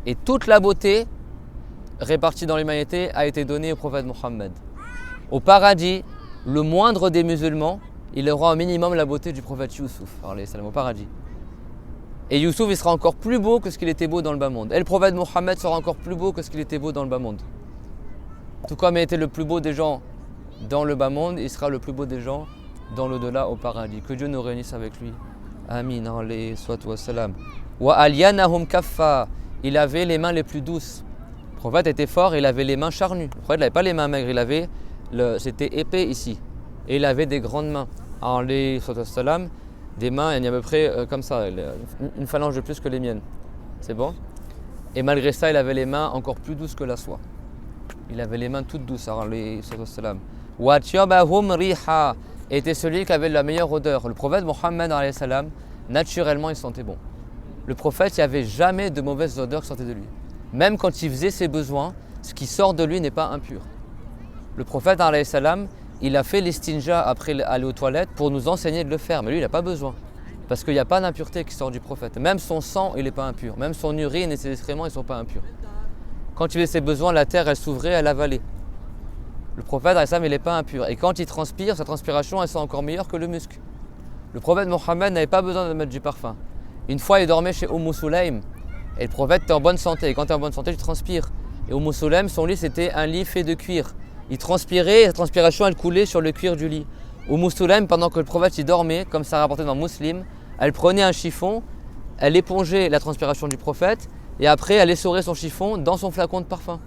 et toute la beauté répartie dans l'humanité a été donnée au prophète Mohammed. Au paradis, le moindre des musulmans, il aura au minimum la beauté du prophète Youssouf, au paradis. Et Youssouf, il sera encore plus beau que ce qu'il était beau dans le bas monde. Et le prophète Mohammed sera encore plus beau que ce qu'il était beau dans le bas monde. Tout comme il était le plus beau des gens dans le bas monde, il sera le plus beau des gens dans l'au-delà, au paradis. Que Dieu nous réunisse avec lui. Amin. Wa alyanahum kaffa. Il avait les mains les plus douces. Le prophète était fort, il avait les mains charnues. Le prophète n'avait pas les mains maigres, il avait c'était épais ici. Et il avait des grandes mains. Des mains, il y a à peu près comme ça, une phalange de plus que les miennes. C'est bon? Et malgré ça, il avait les mains encore plus douces que la soie. Il avait les mains toutes douces. Était celui qui avait la meilleure odeur. Le prophète Mohammed, naturellement, il sentait bon. Le prophète, il n'y avait jamais de mauvaise odeur qui sortait de lui. Même quand il faisait ses besoins, ce qui sort de lui n'est pas impur. Le prophète, il a fait l'istinja après aller aux toilettes pour nous enseigner de le faire. Mais lui, il n'a pas besoin. Parce qu'il n'y a pas d'impureté qui sort du prophète. Même son sang, il n'est pas impur. Même son urine et ses excréments, ils ne sont pas impurs. Quand il faisait ses besoins, la terre, elle s'ouvrait, elle avalait. Le prophète, il n'est pas impur. Et quand il transpire, sa transpiration, elle sent encore meilleure que le musc. Le prophète Mohammed n'avait pas besoin de mettre du parfum. Une fois, il dormait chez Sulaym. Et le prophète était en bonne santé. Et quand tu es en bonne santé, tu transpires. Et Sulaym, son lit, c'était un lit fait de cuir. Il transpirait, et la transpiration, elle coulait sur le cuir du lit. Sulaym, pendant que le prophète y dormait, comme ça rapporté dans Muslim, elle prenait un chiffon, elle épongeait la transpiration du prophète, et après, elle essorait son chiffon dans son flacon de parfum.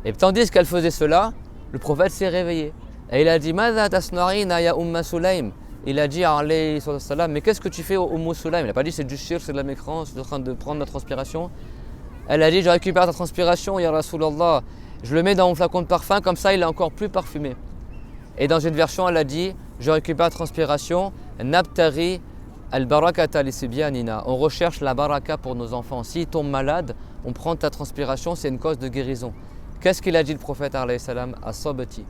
Et tandis qu'elle faisait cela, le prophète s'est réveillé. Et il a dit, Mada tasnarina ya Sulaym. Il a dit, alayhi salam, mais qu'est-ce que tu fais au Sulaym? Il n'a pas dit, c'est du shirk, c'est de la mécrance, c'est en train de prendre la transpiration. Elle a dit, je récupère ta transpiration, ya Rasulallah. Je le mets dans mon flacon de parfum, comme ça il est encore plus parfumé. Et dans une version, elle a dit, je récupère la transpiration, nabtari al-barakata li sibyanina. On recherche la baraka pour nos enfants. S'ils tombent malades, on prend ta transpiration, c'est une cause de guérison. Qu'est-ce qu'il a dit le prophète alayhi salam? As-sabati.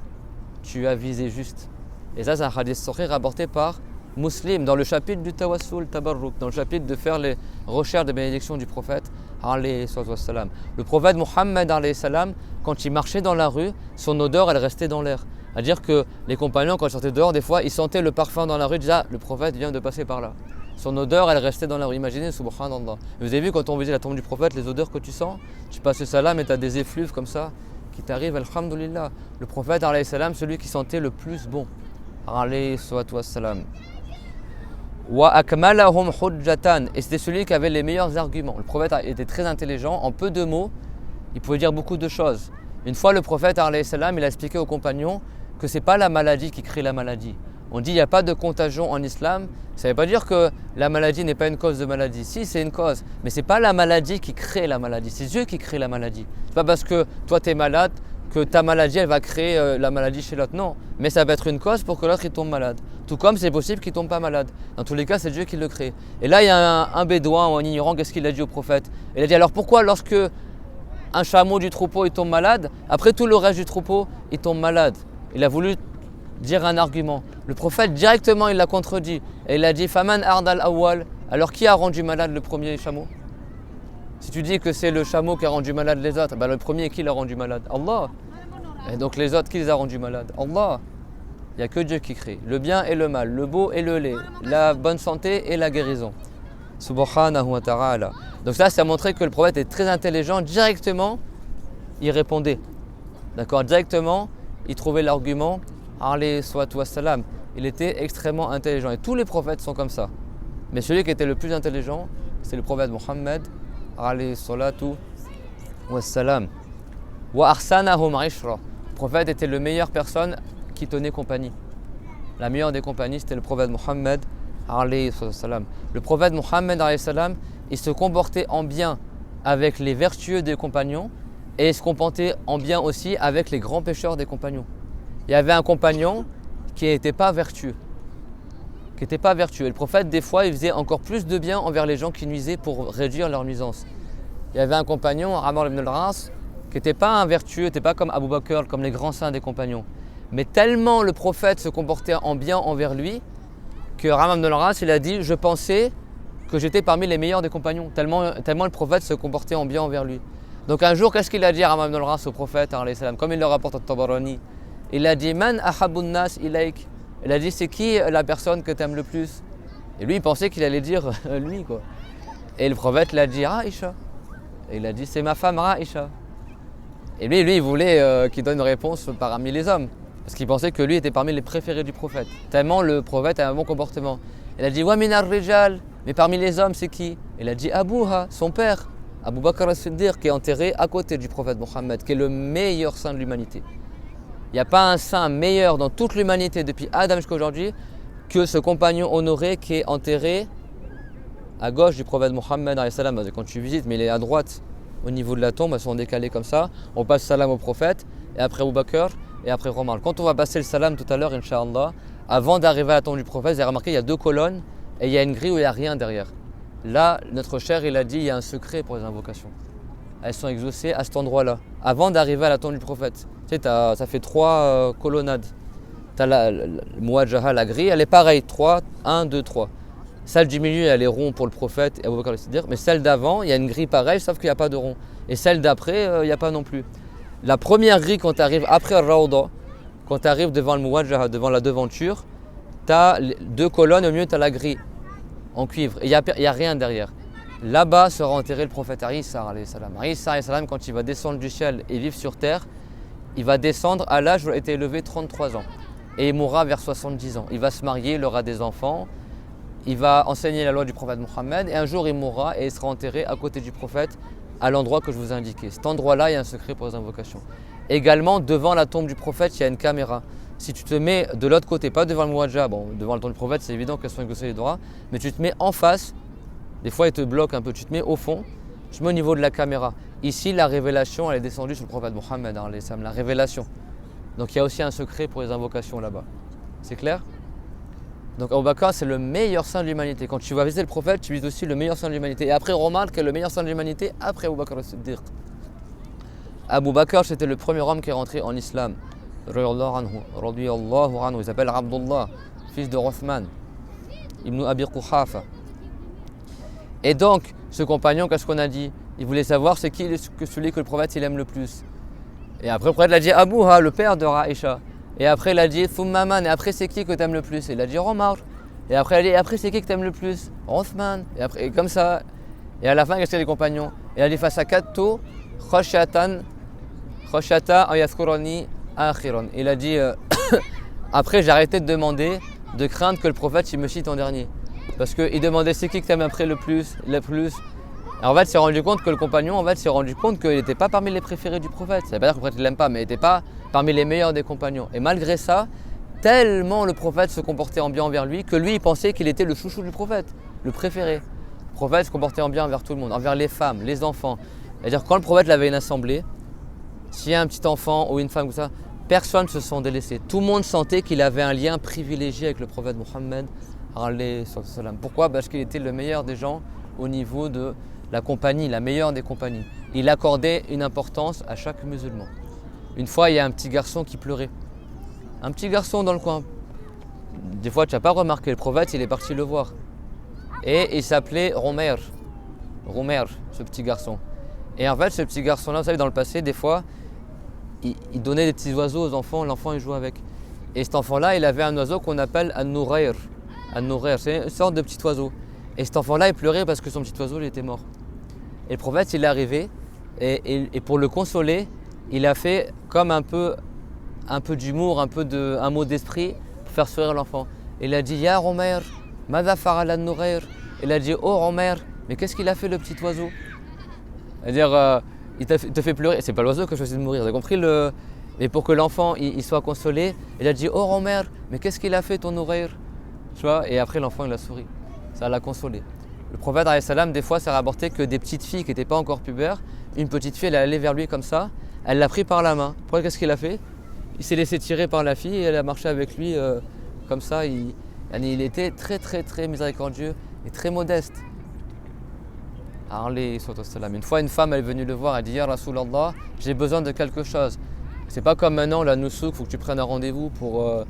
Tu as visé juste. Et ça, c'est un hadith sahih rapporté par Muslim dans le chapitre du Tawassul Tabarruk, dans le chapitre de faire les recherches de bénédiction du prophète alayhi salam. Le prophète Mohammed alayhi salam, quand il marchait dans la rue, son odeur, elle restait dans l'air. C'est-à-dire que les compagnons, quand ils sortaient dehors, des fois, ils sentaient le parfum dans la rue, ils disaient, ah, le prophète vient de passer par là. Son odeur, elle restait dans la rue. Imaginez, subhanallah. Vous avez vu quand on visite la tombe du prophète, les odeurs que tu sens? Tu passes le salam et tu as des effluves comme ça qui t'arrivent, alhamdoulilah. Le prophète alayhi salam, celui qui sentait le plus bon. Alayhi salam. Wa akmalahum hujjatan. Et c'était celui qui avait les meilleurs arguments. Le prophète était très intelligent. En peu de mots, il pouvait dire beaucoup de choses. Une fois, le prophète alayhi salam, il a expliqué aux compagnons que ce n'est pas la maladie qui crée la maladie. On dit qu'il n'y a pas de contagion en islam. Ça ne veut pas dire que la maladie n'est pas une cause de maladie. Si, c'est une cause. Mais ce n'est pas la maladie qui crée la maladie. C'est Dieu qui crée la maladie. Ce n'est pas parce que toi tu es malade que ta maladie elle va créer la maladie chez l'autre. Non. Mais ça va être une cause pour que l'autre il tombe malade. Tout comme c'est possible qu'il ne tombe pas malade. Dans tous les cas, c'est Dieu qui le crée. Et là, il y a un bédouin ou un ignorant, qu'est-ce qu'il a dit au prophète? Il a dit, alors pourquoi lorsque un chameau du troupeau il tombe malade, après tout le reste du troupeau il tombe malade? Il a voulu dire un argument. Le prophète directement il l'a contredit et il a dit Faman ardal awwal. Alors qui a rendu malade le premier chameau? Si tu dis que c'est le chameau qui a rendu malade les autres, le premier qui l'a rendu malade? Allah. Et donc les autres, qui les a rendus malades? Allah. Il n'y a que Dieu qui crée. Le bien et le mal, le beau et le laid, la bonne santé et la guérison. Subhanahu wa ta'ala. Donc ça a montré que le prophète est très intelligent. Directement, il répondait. D'accord? Directement, il trouvait l'argument. Alayhi salatu wassalam. Il était extrêmement intelligent. Et tous les prophètes sont comme ça. Mais celui qui était le plus intelligent, c'est le prophète Mohammed. Alayhi salatu wassalam. Wa ahsanahum ishra. Le prophète était la meilleure personne qui tenait compagnie. La meilleure des compagnies, c'était le prophète Mohammed. Le prophète Mohammed, il se comportait en bien avec les vertueux des compagnons et il se comportait en bien aussi avec les grands pécheurs des compagnons. Il y avait un compagnon qui n'était pas vertueux. Et le prophète, des fois, il faisait encore plus de bien envers les gens qui nuisaient pour réduire leur nuisance. Il y avait un compagnon, Ammar ibn al-As, qui n'était pas un vertueux, n'était pas comme Abu Bakr, comme les grands saints des compagnons. Mais tellement le prophète se comportait en bien envers lui, que Ammar ibn al-As, il a dit « Je pensais que j'étais parmi les meilleurs des compagnons », tellement le prophète se comportait en bien envers lui. Donc un jour, qu'est-ce qu'il a dit Ammar ibn al-As au prophète, comme il le rapporte au Tabarani? Il a dit « Man ahabun nas ilayk » Il a dit « C'est qui la personne que tu aimes le plus ?» Et lui, il pensait qu'il allait dire lui, quoi. Et le prophète l'a dit « Aïcha ». Et il a dit « C'est ma femme Aïcha ». Et lui, il voulait qu'il donne une réponse parmi les hommes. Parce qu'il pensait que lui était parmi les préférés du prophète. Tellement le prophète a un bon comportement. Il a dit « Wa min ar-rijal » Mais parmi les hommes, c'est qui? Il a dit « Abouha », son père, Abu Bakr as-Siddiq, qui est enterré à côté du prophète Mohammed, qui est le meilleur saint de l'humanité. Il n'y a pas un saint meilleur dans toute l'humanité depuis Adam jusqu'à aujourd'hui que ce compagnon honoré qui est enterré à gauche du prophète Mohammed. Quand tu visites, mais il est à droite au niveau de la tombe, elles sont décalées comme ça. On passe salam au prophète, et après Abu Bakr, et après Omar. Quand on va passer le salam tout à l'heure, Inch'Allah, avant d'arriver à la tombe du prophète, vous avez remarqué, il y a deux colonnes et il y a une grille où il n'y a rien derrière. Là, notre cher, il a dit, il y a un secret pour les invocations. Elles sont exaucées à cet endroit-là, avant d'arriver à la tombe du prophète. Tu sais, ça fait trois colonnades. Tu as la Muwajjaha, la grille, elle est pareille, 3, 1, 2, 3. Celle du milieu, elle est rond pour le prophète et Abu Bakr al-Siddiq, mais celle d'avant, il y a une grille pareille, sauf qu'il n'y a pas de rond. Et celle d'après, il n'y a pas non plus. La première grille, quand tu arrives après Al-Rawda, quand tu arrives devant le Muwajjaha, devant la devanture, tu as deux colonnes, au milieu tu as la grille en cuivre, et il n'y a rien derrière. Là-bas sera enterré le prophète Isa alayhi salam. Isa alayhi salam, quand il va descendre du ciel et vivre sur terre, il va descendre à l'âge où il a été élevé 33 ans. Et il mourra vers 70 ans. Il va se marier, il aura des enfants, il va enseigner la loi du prophète Mohammed, et un jour il mourra et il sera enterré à côté du prophète, à l'endroit que je vous ai indiqué. Cet endroit-là, il y a un secret pour les invocations. Également, devant la tombe du prophète, il y a une caméra. Si tu te mets de l'autre côté, pas devant le Muwajjaha, devant la tombe du prophète, c'est évident qu'elles sont exaucées les doigts, mais tu te mets en face. Des fois, il te bloque un peu. Tu te mets au fond, tu te mets au niveau de la caméra. Ici, la révélation, elle est descendue sur le prophète Mohammed, la révélation. Donc, il y a aussi un secret pour les invocations là-bas. C'est clair? Donc, Abu Bakr, c'est le meilleur saint de l'humanité. Quand tu vas visiter le prophète, tu visites aussi le meilleur saint de l'humanité. Et après, Omar, qui est le meilleur saint de l'humanité, après Abu Bakr as-Siddiq. Abu Bakr, c'était le premier homme qui est rentré en islam. Il s'appelle Abdullah, fils de Uthman, Ibn Abi Quhafa. Et donc, ce compagnon, qu'est-ce qu'on a dit? Il voulait savoir c'est qui celui que le prophète il aime le plus. Et après, le prophète a dit Abouha, le père de Aïcha. Et après, il a dit Thummaman, et après, c'est qui que tu aimes le plus? Et il a dit Omar. Et après, il a dit après, c'est qui que tu aimes le plus? Uthman. Et après, et comme ça. Et à la fin, qu'est-ce qu'il y a les compagnons? Et il a dit Fasakattu, Khoshata, Ayaskurani, Akhiran. Il a dit après, j'ai arrêté de demander, de craindre que le prophète il me cite en dernier. Parce qu'il demandait c'est qui que tu aimes après le plus. Et en fait, il s'est rendu compte que le compagnon, s'est rendu compte qu'il n'était pas parmi les préférés du prophète. Ça ne veut pas dire que le prophète ne l'aime pas, mais il n'était pas parmi les meilleurs des compagnons. Et malgré ça, tellement le prophète se comportait en bien envers lui, que lui, il pensait qu'il était le chouchou du prophète, le préféré. Le prophète se comportait en bien envers tout le monde, envers les femmes, les enfants. C'est-à-dire quand le prophète avait une assemblée, s'il y a un petit enfant ou une femme comme ça, personne ne se sent délaissé. Tout le monde sentait qu'il avait un lien privilégié avec le prophète Mohammed. Pourquoi? Parce qu'il était le meilleur des gens au niveau de la compagnie, la meilleure des compagnies. Il accordait une importance à chaque musulman. Une fois, il y a un petit garçon qui pleurait. Un petit garçon dans le coin. Des fois, tu n'as pas remarqué, le prophète, il est parti le voir. Et il s'appelait Romer. Romer, ce petit garçon. Et en fait, ce petit garçon-là, vous savez, dans le passé, des fois, il donnait des petits oiseaux aux enfants, l'enfant il jouait avec. Et cet enfant-là, il avait un oiseau qu'on appelle un nourair. Un nourair, c'est une sorte de petit oiseau. Et cet enfant-là, il pleurait parce que son petit oiseau, il était mort. Et le prophète, il est arrivé, et pour le consoler, il a fait comme un peu d'humour, un mot d'esprit pour faire sourire l'enfant. Il a dit Ya Romer, Mada faral an-nourair. Il a dit Oh Romer, mais qu'est-ce qu'il a fait le petit oiseau? C'est-à-dire, il te fait pleurer. C'est pas l'oiseau que je choisis de mourir, vous avez compris Mais pour que l'enfant il soit consolé, il a dit Oh Romer, mais qu'est-ce qu'il a fait ton nourair? Tu vois, et après l'enfant il a souri. Ça l'a consolé. Le prophète alayhi salam, des fois, s'est rapporté que des petites filles qui n'étaient pas encore pubères, une petite fille, elle est allée vers lui comme ça, elle l'a pris par la main. Pourquoi, qu'est-ce qu'il a fait? Il s'est laissé tirer par la fille et elle a marché avec lui comme ça. Il était très très très miséricordieux et très modeste. Une fois, une femme elle est venue le voir, elle dit Ya Rasulallah, j'ai besoin de quelque chose. C'est pas comme maintenant, la nusouk, il faut que tu prennes un rendez-vous pour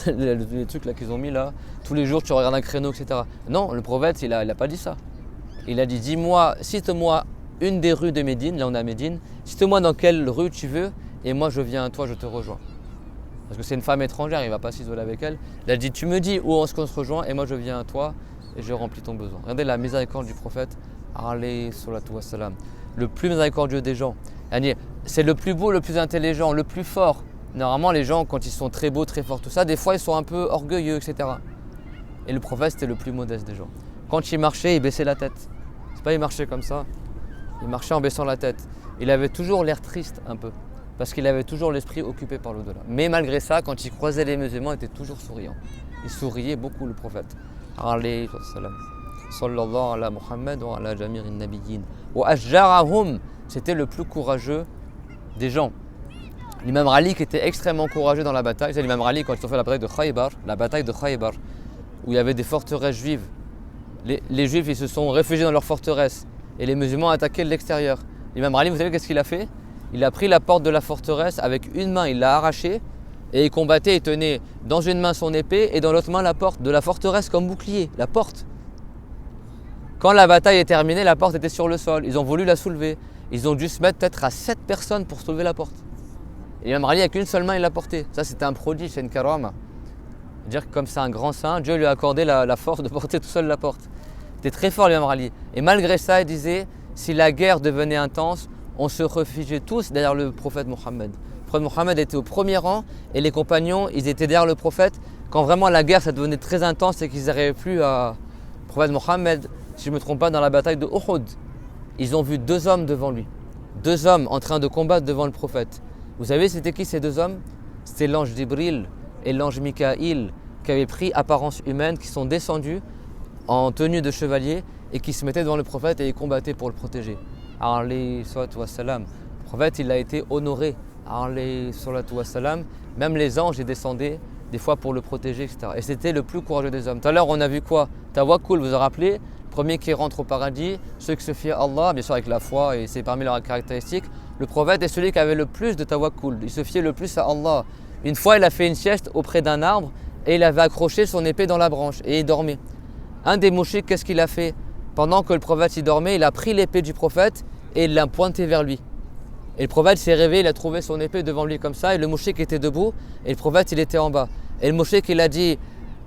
les trucs là qu'ils ont mis là. Tous les jours, tu regardes un créneau, etc. Non, le prophète, il a pas dit ça. Il a dit dis-moi, cite-moi une des rues de Médine, là on est à Médine, cite-moi dans quelle rue tu veux et moi je viens à toi, je te rejoins. Parce que c'est une femme étrangère, il ne va pas s'isoler avec elle. Il a dit tu me dis où on se rejoint et moi je viens à toi et je remplis ton besoin. Regardez la miséricorde du prophète, alayhi salatu wassalam, le plus miséricordieux des gens. C'est le plus beau, le plus intelligent, le plus fort. Normalement les gens quand ils sont très beaux, très forts, tout ça, des fois ils sont un peu orgueilleux, etc. Et le prophète c'était le plus modeste des gens. Quand il marchait, il baissait la tête. C'est pas il marchait comme ça, il marchait en baissant la tête. Il avait toujours l'air triste un peu, parce qu'il avait toujours l'esprit occupé par l'au-delà. Mais malgré ça, quand il croisait les musulmans, il était toujours souriant. Il souriait beaucoup le prophète. Alayhi salam. Sallallahu ala Muhammad wa ala jami'in nabiyyin. Wa ashjarahum, c'était le plus courageux des gens. L'imam Ali qui était extrêmement courageux dans la bataille. C'est l'imam Ali quand ils ont fait la bataille de Khaybar, où il y avait des forteresses juives. Les juifs ils se sont réfugiés dans leurs forteresses et les musulmans attaquaient de l'extérieur. L'imam Ali, vous savez qu'est-ce qu'il a fait? Il a pris la porte de la forteresse avec une main, il l'a arrachée et il combattait, il tenait dans une main son épée et dans l'autre main la porte de la forteresse comme bouclier, la porte. Quand la bataille est terminée, la porte était sur le sol, ils ont voulu la soulever. Ils ont dû se mettre peut-être à 7 personnes pour soulever la porte. Et l'imam Ali avec une seule main il l'a portée. Ça c'était un prodige, c'est une karama. C'est-à-dire que comme c'est un grand saint, Dieu lui a accordé la force de porter tout seul la porte. C'était très fort l'imam Ali. Et malgré ça, il disait, si la guerre devenait intense, on se réfugiait tous derrière le prophète Mohammed. Le prophète Mohammed était au premier rang et les compagnons, ils étaient derrière le prophète. Quand vraiment la guerre ça devenait très intense et qu'ils n'arrivaient plus à... Le prophète Mohammed, si je ne me trompe pas, dans la bataille de Uhud, ils ont vu 2 hommes devant lui. 2 hommes en train de combattre devant le prophète. Vous savez c'était qui ces 2 hommes? C'était l'ange Jibril et l'ange Mikaïl qui avaient pris apparence humaine, qui sont descendus en tenue de chevalier et qui se mettaient devant le prophète et ils combattaient pour le protéger. Alayhi salatu wassalam. Le prophète il a été honoré. Alayhi salatu wassalam. Même les anges ils descendaient des fois pour le protéger, etc. Et c'était le plus courageux des hommes. Tout à l'heure on a vu quoi? Tawakkul, vous vous rappelez? Le premier qui rentre au paradis, ceux qui se fient à Allah, bien sûr avec la foi et c'est parmi leurs caractéristiques. Le prophète est celui qui avait le plus de tawakkul. Il se fiait le plus à Allah. Une fois il a fait une sieste auprès d'un arbre et il avait accroché son épée dans la branche et il dormait. Un des mouchiks, qu'est-ce qu'il a fait? Pendant que le prophète y dormait, il a pris l'épée du prophète et il l'a pointée vers lui. Et le prophète s'est réveillé, il a trouvé son épée devant lui comme ça et le mouchik était debout et le prophète il était en bas. Et le mouchik il a dit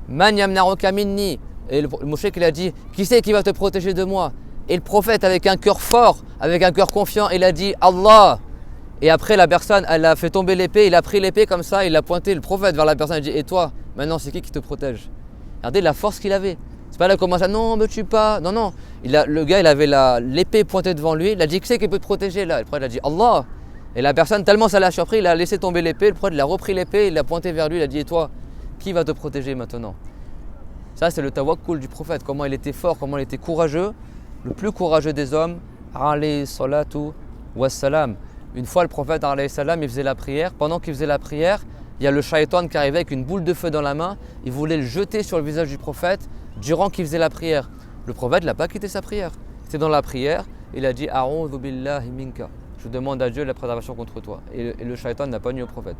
Man yamnaruka minni. Et le mouchik il a dit qui c'est qui va te protéger de moi? Et le prophète avec un cœur fort, avec un cœur confiant, il a dit Allah. Et après la personne elle a fait tomber l'épée, il a pris l'épée comme ça, il a pointé le prophète vers la personne et dit et toi, maintenant c'est qui te protège? Regardez la force qu'il avait. C'est pas là comment ça, non me tue pas, non. Le gars il avait l'épée pointée devant lui, il a dit qui c'est qui peut te protéger là? Et le prophète a dit Allah. Et la personne tellement ça l'a surpris, il a laissé tomber l'épée, le prophète il a repris l'épée, il l'a pointé vers lui, il a dit et toi, qui va te protéger maintenant? Ça c'est le tawakkul du prophète, comment il était fort, comment il était courageux, le plus courageux des hommes, alayhi salatu wassalam. Une fois le prophète alayhi salam il faisait la prière, pendant qu'il faisait la prière, il y a le shaitan qui arrivait avec une boule de feu dans la main, il voulait le jeter sur le visage du prophète durant qu'il faisait la prière. Le prophète n'a pas quitté sa prière. C'était dans la prière, il a dit A'udhu billahi minka. Je demande à Dieu la préservation contre toi. Et le shaitan n'a pas nuit au prophète.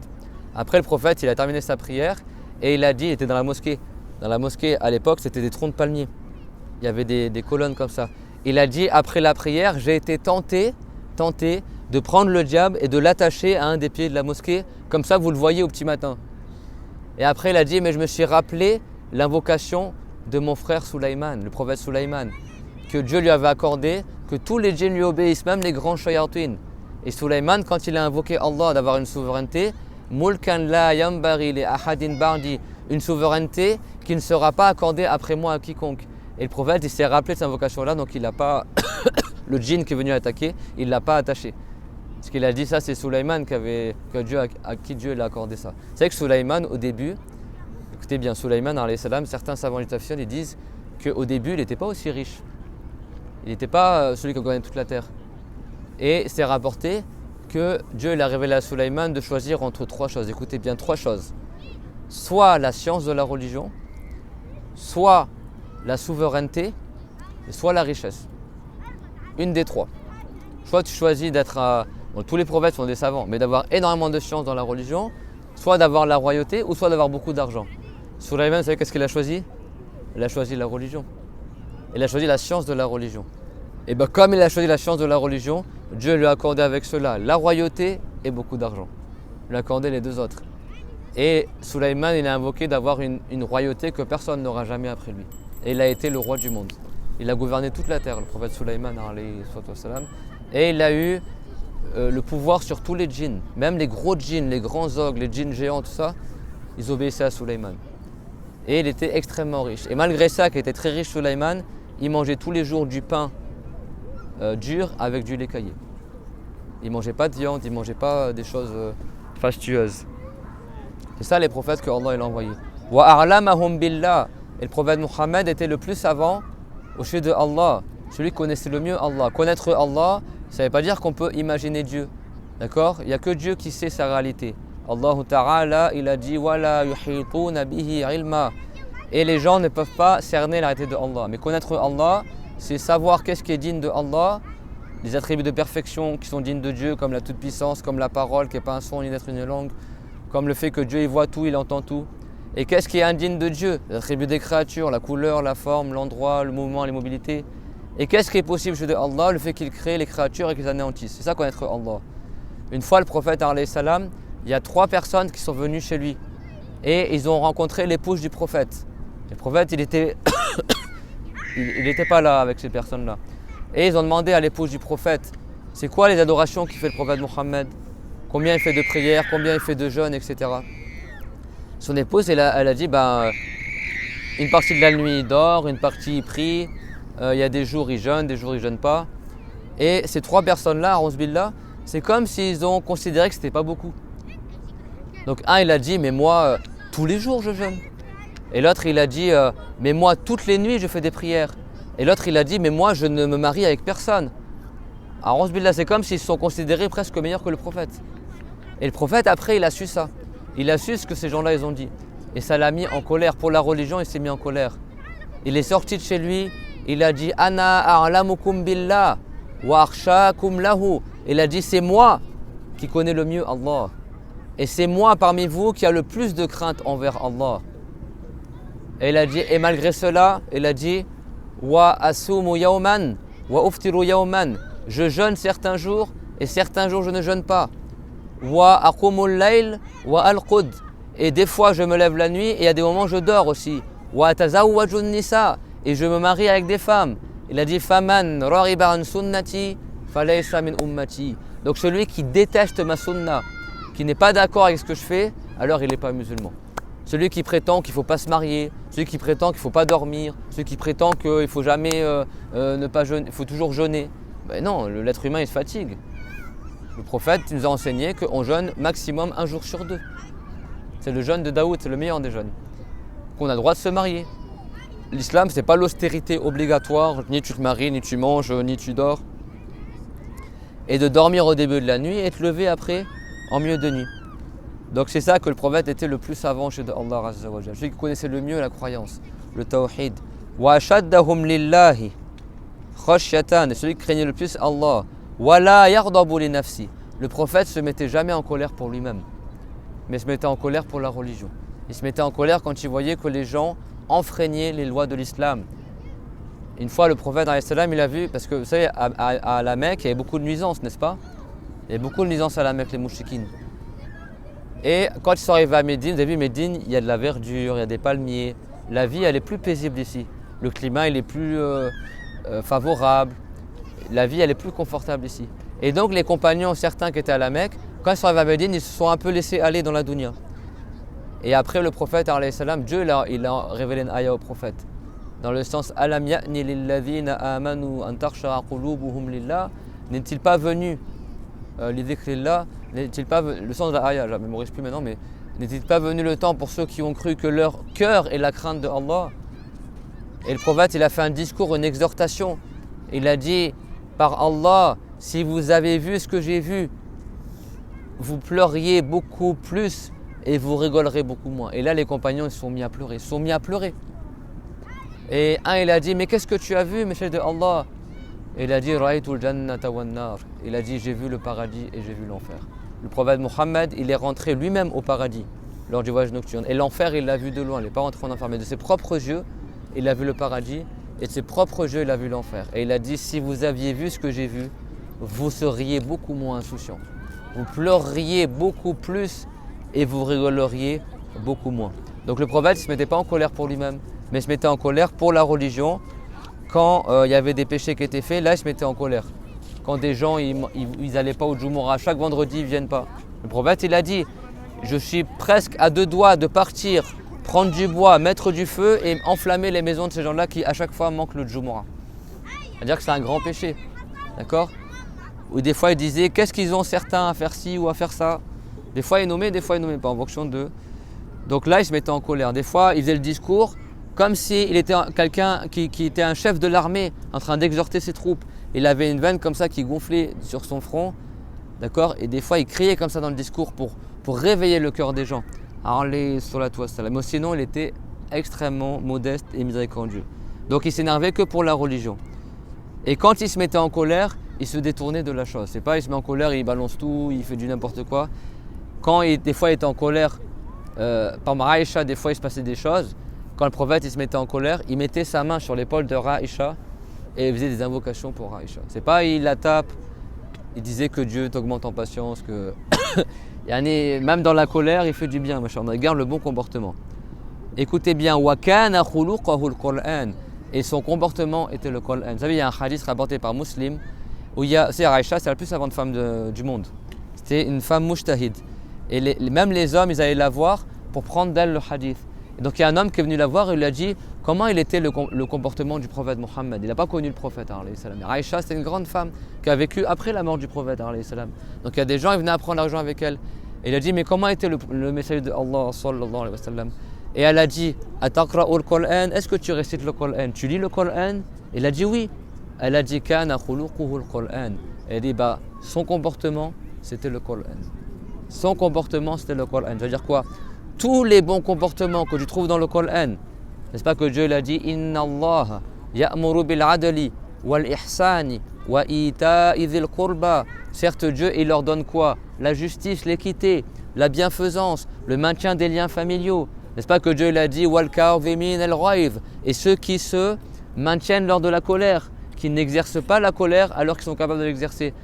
Après le prophète, il a terminé sa prière et il a dit, il était dans la mosquée. Dans la mosquée à l'époque, c'était des troncs de palmiers. Il y avait des colonnes comme ça. il a dit après la prière, j'ai été tenté de prendre le diable et de l'attacher à un des pieds de la mosquée, comme ça vous le voyez au petit matin. Et après il a dit, mais je me suis rappelé l'invocation de mon frère Sulaiman, le prophète Sulaiman, que Dieu lui avait accordé, que tous les djinns lui obéissent, même les grands shayatin. Et Sulaiman, quand il a invoqué Allah d'avoir une souveraineté, mulkan la yambari li ahadin ba'di, une souveraineté qui ne sera pas accordée après moi à quiconque. Et le prophète, il s'est rappelé de cette invocation-là, donc il n'a pas, le djinn qui est venu l'attaquer, il ne l'a pas attaché. Ce qu'il a dit, ça c'est Sulaiman à qui Dieu l'a accordé ça. C'est vrai que Sulaiman, au début, écoutez bien, Sulaiman, alayhi salam, certains savants du tafsir, ils disent qu'au début, il n'était pas aussi riche. Il n'était pas celui qui connaît toute la terre. Et c'est rapporté que Dieu l'a révélé à Sulaiman de choisir entre trois choses. Écoutez bien, trois choses. Soit la science de la religion, soit la souveraineté, et soit la richesse. Une des trois. Soit tu choisis d'être... Bon, tous les prophètes sont des savants, mais d'avoir énormément de science dans la religion, soit d'avoir la royauté, ou soit d'avoir beaucoup d'argent. Sulaiman, vous savez qu'est-ce qu'il a choisi? Il a choisi la religion. Il a choisi la science de la religion. Et bien comme il a choisi la science de la religion, Dieu lui a accordé avec cela la royauté et beaucoup d'argent. Il lui a accordé les deux autres. Et Sulaiman, il a invoqué d'avoir une royauté que personne n'aura jamais après lui. Et il a été le roi du monde. Il a gouverné toute la terre, le prophète Sulaiman, et il a eu le pouvoir sur tous les djinns. Même les gros djinns, les grands ogres, les djinns géants, tout ça, ils obéissaient à Sulaiman. Et il était extrêmement riche. Et malgré ça, qu'il était très riche, Sulaiman, il mangeait tous les jours du pain dur avec du lait caillé. Il ne mangeait pas de viande, il ne mangeait pas des choses fastueuses. C'est ça les prophètes que Allah a envoyés. Wa a'lamahum billah. Et le prophète Muhammad était le plus savant au sujet de Allah, celui qui connaissait le mieux Allah. Connaître Allah, ça ne veut pas dire qu'on peut imaginer Dieu. D'accord? Il n'y a que Dieu qui sait sa réalité. Allah Ta'ala, il a dit wala yuhituna bihi ilma. Et les gens ne peuvent pas cerner la réalité de Allah. Mais connaître Allah, c'est savoir qu'est-ce qui est digne de Allah, les attributs de perfection qui sont dignes de Dieu, comme la toute-puissance, comme la parole qui n'est pas un son ni d'être une langue, comme le fait que Dieu il voit tout, il entend tout. Et qu'est-ce qui est indigne de Dieu? Les attributs des créatures, la couleur, la forme, l'endroit, le mouvement, l'immobilité. Et qu'est-ce qui est possible chez Allah? Le fait qu'il crée les créatures et qu'ils anéantissent. C'est ça connaître Allah. Une fois le prophète alayhi salam, il y a 3 personnes qui sont venues chez lui. Et ils ont rencontré l'épouse du prophète. Le prophète, il était pas là avec ces personnes-là. Et ils ont demandé à l'épouse du prophète, c'est quoi les adorations qu'il fait le prophète Mohammed? Combien il fait de prières, combien il fait de jeûnes, etc. Son épouse, elle a dit, une partie de la nuit il dort, une partie il prie, il y a des jours il jeûne, des jours il jeûne pas. Et ces 3 personnes-là, a'ouz billah, c'est comme s'ils ont considéré que c'était pas beaucoup. Donc un, il a dit, mais moi, tous les jours je jeûne. Et l'autre, il a dit, mais moi, toutes les nuits je fais des prières. Et l'autre, il a dit, mais moi, je ne me marie avec personne. A'ouz billah, c'est comme s'ils se sont considérés presque meilleurs que le prophète. Et le prophète, après, il a su ça. Il a su ce que ces gens-là, ils ont dit. Et ça l'a mis en colère. Pour la religion, il s'est mis en colère. Il est sorti de chez lui. Il a dit, Ana a'lamukum billah wa akhshakum lahu. Il a dit, c'est moi qui connais le mieux Allah. Et c'est moi parmi vous qui a le plus de crainte envers Allah. Et il a dit, et malgré cela, il a dit, wa asumu yawman wa uftiru yawman. Je jeûne certains jours et certains jours je ne jeûne pas. Wa aqumul layl wa alqud. Et des fois je me lève la nuit et il y a des moments où je dors aussi. Wa tazawwajun nisa. Et je me marie avec des femmes. Il a dit faman raghiba an sunnati falaysa min ummati. Donc celui qui déteste ma sunna, qui n'est pas d'accord avec ce que je fais, alors il n'est pas musulman. Celui qui prétend qu'il ne faut pas se marier, celui qui prétend qu'il ne faut pas dormir, celui qui prétend qu'il ne faut jamais ne pas jeûner, il faut toujours jeûner. Ben non, l'être humain il se fatigue. Le prophète nous a enseigné qu'on jeûne maximum 1 jour sur 2. C'est le jeûne de Daoud, c'est le meilleur des jeûnes. Qu'on a le droit de se marier. L'islam, ce n'est pas l'austérité obligatoire, ni tu te maries, ni tu manges, ni tu dors. Et de dormir au début de la nuit et te lever après en milieu de nuit. Donc c'est ça que le prophète était le plus savant chez Allah Azza wa Jalla. Celui qui connaissait le mieux la croyance, le tawhid. Wa ashaddahum lillahi khashyatan, celui qui craignait le plus Allah. Wa la yardabu li nafsi. Le prophète se mettait jamais en colère pour lui-même, mais se mettait en colère pour la religion. Il se mettait en colère quand il voyait que les gens enfreignaient les lois de l'islam. Une fois, le prophète, alayhi salam, il a vu, parce que vous savez, à la Mecque, il y avait beaucoup de nuisances, n'est-ce pas? Il y avait beaucoup de nuisances à la Mecque, les mouchikines. Et quand ils sont arrivés à Médine, vous avez vu, Médine, il y a de la verdure, il y a des palmiers. La vie, elle est plus paisible ici. Le climat, il est plus favorable. La vie, elle est plus confortable ici. Et donc, les compagnons, certains qui étaient à la Mecque, quand ils sont arrivés à Médine, ils se sont un peu laissés aller dans la dunya. Et après, le prophète, alayhi salam, Dieu il a révélé une ayah au prophète. Dans le sens, Alam ya'ni lilladhina amanu an takhsha'a qulubuhum lillah, n'est-il pas venu, n'est-il pas venu, le sens de la ayah, je ne mémorise plus maintenant, mais n'est-il pas venu le temps pour ceux qui ont cru que leur cœur est la crainte de Allah? Et le prophète, il a fait un discours, une exhortation. Il a dit, par Allah, si vous avez vu ce que j'ai vu, vous pleuriez beaucoup plus et vous rigolerez beaucoup moins. Et là, les compagnons, ils se sont mis à pleurer. Et un, il a dit, mais qu'est-ce que tu as vu, messager de Allah? Et il a dit, Ra'aytul jannata wan nar. Il a dit, j'ai vu le paradis et j'ai vu l'enfer. Le prophète Mohammed, il est rentré lui-même au paradis lors du voyage nocturne. Et l'enfer, il l'a vu de loin. Il n'est pas rentré en enfer, mais de ses propres yeux, il a vu le paradis. Et de ses propres yeux, il a vu l'enfer. Et il a dit, si vous aviez vu ce que j'ai vu, vous seriez beaucoup moins insouciants. Vous pleureriez beaucoup plus et vous rigoleriez beaucoup moins. Donc le prophète ne se mettait pas en colère pour lui-même, mais il se mettait en colère pour la religion. Quand il y avait des péchés qui étaient faits, là il se mettait en colère. Quand des gens ils n'allaient pas au Jumu'ah, chaque vendredi ils ne viennent pas. Le prophète il a dit, je suis presque à deux doigts de partir, prendre du bois, mettre du feu et enflammer les maisons de ces gens-là qui à chaque fois manquent le Jumu'ah. C'est-à-dire que c'est un grand péché, d'accord? Ou des fois il disait, qu'est-ce qu'ils ont certains à faire ci ou à faire ça? Des fois il nommait, des fois il nommait pas en fonction d'eux. Donc là il se mettait en colère. Des fois il faisait le discours comme s'il était quelqu'un qui était un chef de l'armée en train d'exhorter ses troupes. Il avait une veine comme ça qui gonflait sur son front, d'accord? Et des fois il criait comme ça dans le discours pour réveiller le cœur des gens. Mais sinon il était extrêmement modeste et miséricordieux. Donc il s'énervait que pour la religion. Et quand il se mettait en colère, il se détournait de la chose. C'est pas il se met en colère, il balance tout, il fait du n'importe quoi. Quand des fois il était en colère, par Aïcha, des fois il se passait des choses. Quand le prophète il se mettait en colère, il mettait sa main sur l'épaule de Aïcha et il faisait des invocations pour Aïcha. C'est pas il la tape, il disait que Dieu t'augmente en patience, que même dans la colère il fait du bien, il garde le bon comportement. Écoutez bien, wa kana khuluquhu al-Qur'an, et son comportement était le Qur'an. Vous savez, il y a un hadith rapporté par Muslim où c'est Aïcha, c'est la plus savante femme du monde. C'était une femme mujtahid. Et même les hommes, ils allaient la voir pour prendre d'elle le hadith. Et donc il y a un homme qui est venu la voir et lui a dit comment il était le comportement du prophète Mohammed. Il n'a pas connu le prophète. Aïcha, c'était une grande femme qui a vécu après la mort du prophète. Donc il y a des gens qui venaient apprendre l'argent avec elle. Et il a dit mais comment était le messager de Allah sallallahu alayhi wa sallam? Et elle a dit Ataqra'ul Qur'an, est-ce que tu récites le Qur'an? Tu lis le Qur'an? Il a dit oui. Elle a dit Kana khuluquhu al-Qur'an. Elle a dit son comportement c'était le Qur'an. Son comportement c'était le Qur'an. Ça veut dire quoi? Tous les bons comportements que tu trouves dans le Qur'an, n'est-ce pas que Dieu l'a dit Inna Allah ya'muru bil adli wal ihsani wa ita'i dhil qurba. Certes Dieu il leur donne quoi? La justice, l'équité, la bienfaisance, le maintien des liens familiaux. N'est-ce pas que Dieu l'a dit wal kadhimin al ghayz, et ceux qui se maintiennent lors de la colère, qui n'exercent pas la colère alors qu'ils sont capables de l'exercer.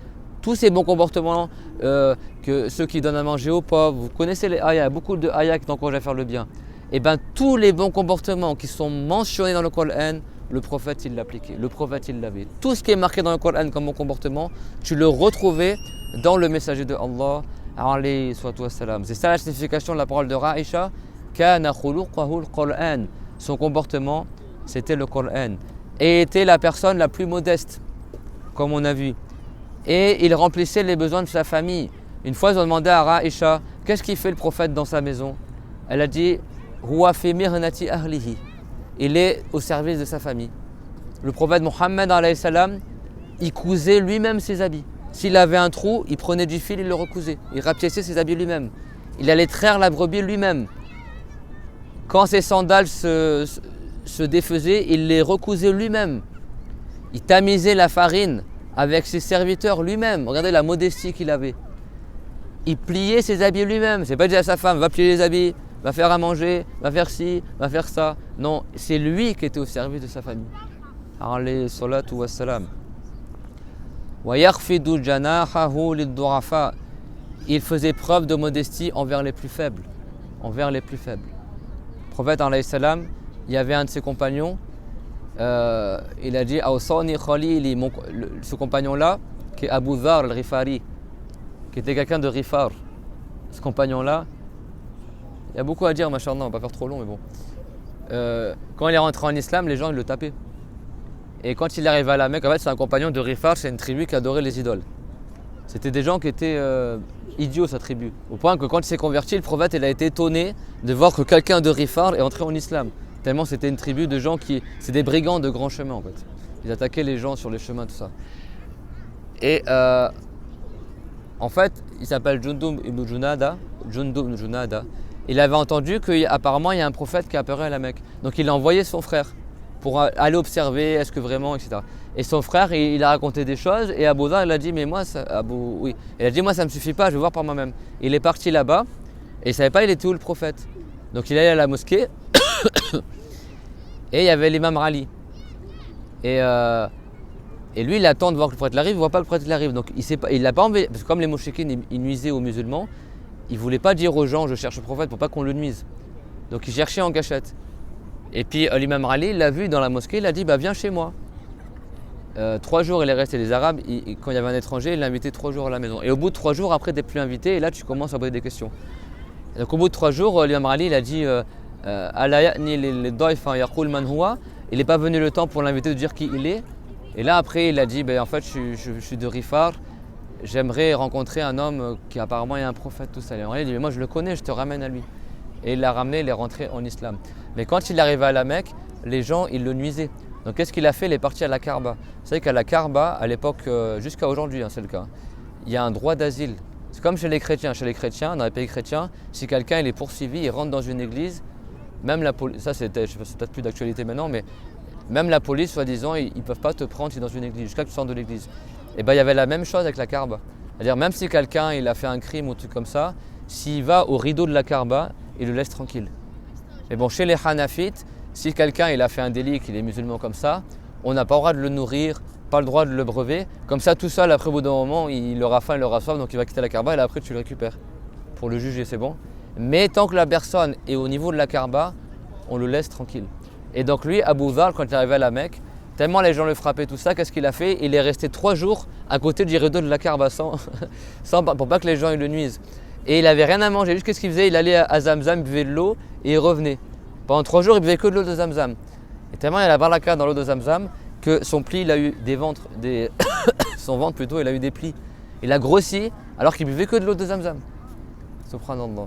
Tous ces bons comportements, que ceux qui donnent à manger aux pauvres, vous connaissez les ayats, beaucoup de ayats qui t'encouragent à faire le bien. Et bien tous les bons comportements qui sont mentionnés dans le Coran, le prophète il l'appliquait, le prophète il l'avait. Tout ce qui est marqué dans le Coran comme bon comportement, tu le retrouvais dans le messager de Allah, alayhi wassalam. C'est ça la signification de la parole de Aïcha, kana khuluquhu al-Qur'an. Son comportement c'était le Coran. Et était la personne la plus modeste, comme on a vu. Et il remplissait les besoins de sa famille. Une fois, ils ont demandé à Aïcha, qu'est-ce qu'il fait le prophète dans sa maison? Elle a dit, Huwa fi mirnati ahlihi. Il est au service de sa famille. Le prophète Mohammed, alayhi salam, il cousait lui-même ses habits. S'il avait un trou, il prenait du fil, il le recousait. Il rapiéçait ses habits lui-même. Il allait traire la brebis lui-même. Quand ses sandales se défaisaient, il les recousait lui-même. Il tamisait la farine avec ses serviteurs lui-même. Regardez la modestie qu'il avait. Il pliait ses habits lui-même. C'est pas dire à sa femme, va plier les habits, va faire à manger, va faire ci, va faire ça. Non, c'est lui qui était au service de sa famille. alayhi salatu wassalam. Wa yakhfidu janahahu lid-du'afa. Il faisait preuve de modestie envers les plus faibles. Envers les plus faibles. Le prophète alayhi salam, il y avait un de ses compagnons, il a dit Awsani Khalili, ce compagnon-là, qui est Abu Dhar al-Rifari, qui était quelqu'un de Rifar. Ce compagnon-là, il y a beaucoup à dire, machallah, on va pas faire trop long, mais bon. Quand il est rentré en islam, les gens ils le tapaient. Et quand il est arrivé à la Mecque, en fait, c'est un compagnon de Rifar, c'est une tribu qui adorait les idoles. C'était des gens qui étaient idiots, sa tribu. Au point que quand il s'est converti, le prophète il a été étonné de voir que quelqu'un de Rifar est entré en islam. Tellement c'était une tribu de gens qui... C'est des brigands de grands chemins en fait. Ils attaquaient les gens sur les chemins, tout ça. Et en fait, il s'appelle Jundub ibn Junada. Il avait entendu qu'apparemment il y a un prophète qui apparaît à la Mecque. Donc il a envoyé son frère pour aller observer, est-ce que vraiment, etc. Et son frère, il a raconté des choses et Abu Dhar, il a dit, mais moi, il a dit, moi ça ne me suffit pas, je vais voir par moi-même. Il est parti là-bas et il ne savait pas il était où le prophète. Donc il est allé à la mosquée et il y avait l'imam Ali. Et lui, il attend de voir que le prophète arrive, il ne voit pas le prophète arrive. Donc il l'a pas envoyé, parce que comme les mouchriquines, ils nuisaient aux musulmans, il ne voulait pas dire aux gens, je cherche le prophète pour pas qu'on le nuise. Donc il cherchait en cachette. Et puis l'imam Ali, il l'a vu dans la mosquée, il a dit, bah viens chez moi. 3 jours, il est resté. Les Arabes, quand il y avait un étranger, il l'a invité 3 jours à la maison. Et au bout de 3 jours, après, tu n'es plus invité, et là, tu commences à poser des questions. Et donc au bout de 3 jours, l'imam Ali, il a dit, il n'est pas venu le temps pour l'inviter de dire qui il est. Et là, après, il a dit, en fait, je suis de Rifar, j'aimerais rencontrer un homme qui apparemment est un prophète, tout ça. Et il dit, mais moi, je le connais, je te ramène à lui. Et il l'a ramené, il est rentré en islam. Mais quand il est arrivé à la Mecque, les gens, ils le nuisaient. Donc qu'est-ce qu'il a fait? Il est parti à la Kaaba. Vous savez qu'à la Kaaba, à l'époque, jusqu'à aujourd'hui, c'est le cas, il y a un droit d'asile. C'est comme chez les chrétiens. Chez les chrétiens, dans les pays chrétiens, si quelqu'un il est poursuivi, il rentre dans une église, même la police, ça c'est peut-être plus d'actualité maintenant, mais même la police, soi-disant, ils ne peuvent pas te prendre si tu es dans une église, jusqu'à ce que tu sortes de l'église. Et bien il y avait la même chose avec la Kaaba. C'est-à-dire même si quelqu'un il a fait un crime ou un truc comme ça, s'il va au rideau de la Kaaba, il le laisse tranquille. Mais bon, chez les Hanafites, si quelqu'un il a fait un délit, qu'il est musulman comme ça, on n'a pas le droit de le nourrir, pas le droit de le brever. Comme ça, tout seul, après au bout d'un moment, il aura faim, il aura soif, donc il va quitter la Kaaba et là, après tu le récupères pour le juger, c'est bon. Mais tant que la personne est au niveau de la Kaaba, on le laisse tranquille. Et donc lui, Abu Dhar, quand il est arrivé à la Mecque, tellement les gens le frappaient, tout ça, qu'est-ce qu'il a fait? Il est resté 3 jours à côté du rideau de la Kaaba pour pas que les gens ils le nuisent. Et il n'avait rien à manger, juste qu'est-ce qu'il faisait? Il allait à Zamzam, il buvait de l'eau et il revenait. Pendant 3 jours, il buvait que de l'eau de Zamzam. Et tellement il y a la baraka dans l'eau de Zamzam que son pli, il a eu des ventres, son ventre plutôt, il a eu des plis. Il a grossi alors qu'il buvait que de l'eau de Zamzam. Subhanallah.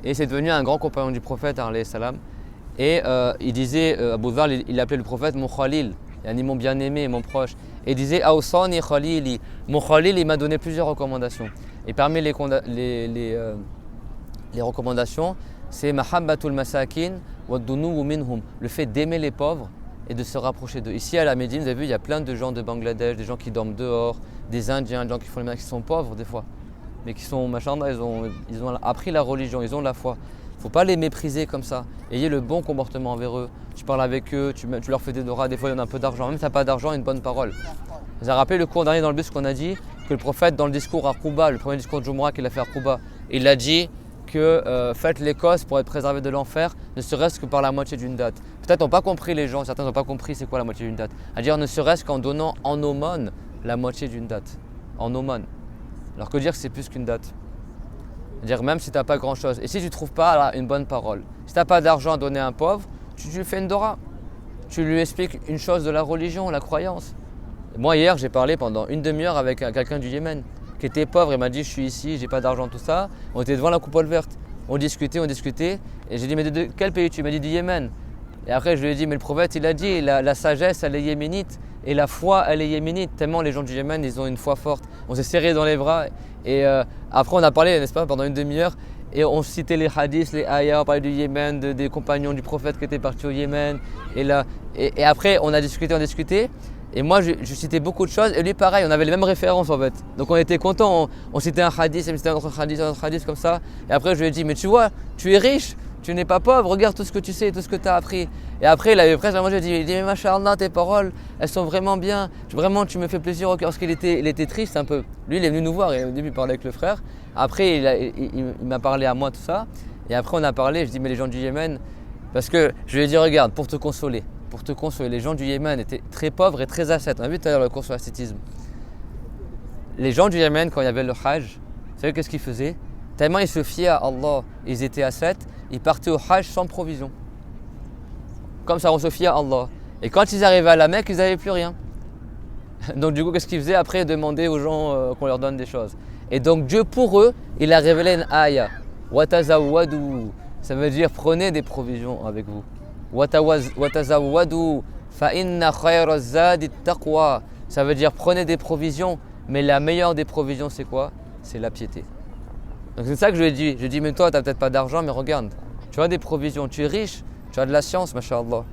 Et c'est devenu un grand compagnon du prophète, alayhi salam. Et il disait, Abu Dhar, il appelait le prophète mon Khalil, mon bien-aimé, mon proche. Et il disait, Awsani Khalili. Mon Khalil, il m'a donné plusieurs recommandations. Et parmi les recommandations, c'est Mahabbatul Masakin wa dunuwu minhum, le fait d'aimer les pauvres et de se rapprocher d'eux. Ici à la Médine, vous avez vu, il y a plein de gens de Bangladesh, des gens qui dorment dehors, des Indiens, des gens qui font les ménages, qui sont pauvres des fois, mais qui sont, ils ont appris la religion, ils ont la foi. Il ne faut pas les mépriser comme ça. Ayez le bon comportement envers eux. Tu parles avec eux, tu leur fais des doras, des fois il y en a un peu d'argent. Même si tu n'as pas d'argent, une bonne parole. Vous avez rappelé le cours dernier dans le bus qu'on a dit que le prophète, dans le discours à Quba, le premier discours de Jumu'ah qu'il a fait à Quba, il a dit que faites les causes pour être préservé de l'enfer, ne serait-ce que par la moitié d'une date. Peut-être n'ont pas compris les gens, certains n'ont pas compris c'est quoi la moitié d'une date. C'est-à-dire ne serait-ce qu'en donnant en aumône la moitié d'une date. En aumône. Alors que dire que c'est plus qu'une date? C'est-à-dire même si tu n'as pas grand-chose. Et si tu ne trouves pas là, une bonne parole, si tu n'as pas d'argent à donner à un pauvre, tu lui fais une dora. Tu lui expliques une chose de la religion, la croyance. Moi hier j'ai parlé pendant une demi-heure avec quelqu'un du Yémen qui était pauvre, il m'a dit je suis ici, j'ai pas d'argent, tout ça. On était devant la coupole verte, on discutait, et j'ai dit mais de quel pays tu? Il m'a dit du Yémen. Et après je lui ai dit mais le prophète il a dit la sagesse elle est yéménite et la foi elle est yéménite, tellement les gens du Yémen ils ont une foi forte. On s'est serré dans les bras et après on a parlé, n'est-ce pas, pendant une demi-heure et on citait les hadiths, les ayahs, on parlait du Yémen, des compagnons du prophète qui étaient partis au Yémen et après on a discuté. Et moi, je citais beaucoup de choses et lui, pareil, on avait les mêmes références en fait. Donc on était contents, on citait un hadith, il me citait un autre hadith comme ça. Et après, je lui ai dit, mais tu vois, tu es riche, tu n'es pas pauvre, regarde tout ce que tu sais, tout ce que tu as appris. Et après, il avait presque à manger, il dit mais Masha'Allah, tes paroles, elles sont vraiment bien. Vraiment, tu me fais plaisir au cœur. Parce qu'il était triste un peu. Lui, il est venu nous voir, et au début, il parlait avec le frère. Après, il m'a parlé à moi, tout ça. Et après, on a parlé, je dis mais les gens du Yémen, parce que je lui ai dit regarde, pour te consoler, les gens du Yémen étaient très pauvres et très ascètes. On a vu tout à l'heure le cours sur l'ascétisme. Les gens du Yémen, quand il y avait le Hajj, vous savez qu'est-ce qu'ils faisaient? Tellement ils se fiaient à Allah, ils étaient ascètes, ils partaient au Hajj sans provision. Comme ça, on se fiait à Allah. Et quand ils arrivaient à la Mecque, ils n'avaient plus rien. Donc du coup, qu'est-ce qu'ils faisaient après? Ils demandaient aux gens qu'on leur donne des choses. Et donc Dieu, pour eux, il a révélé une ayah. Watazawwadu. Ça veut dire prenez des provisions avec vous. Watazawwadu fa inna khayra zadi taqwa. Ça veut dire prenez des provisions, mais la meilleure des provisions c'est quoi? C'est la piété. Donc c'est ça que je lui ai dit. Je lui ai dit mais toi tu n'as peut-être pas d'argent, mais regarde, tu as des provisions, tu es riche, tu as de la science, masha'Allah.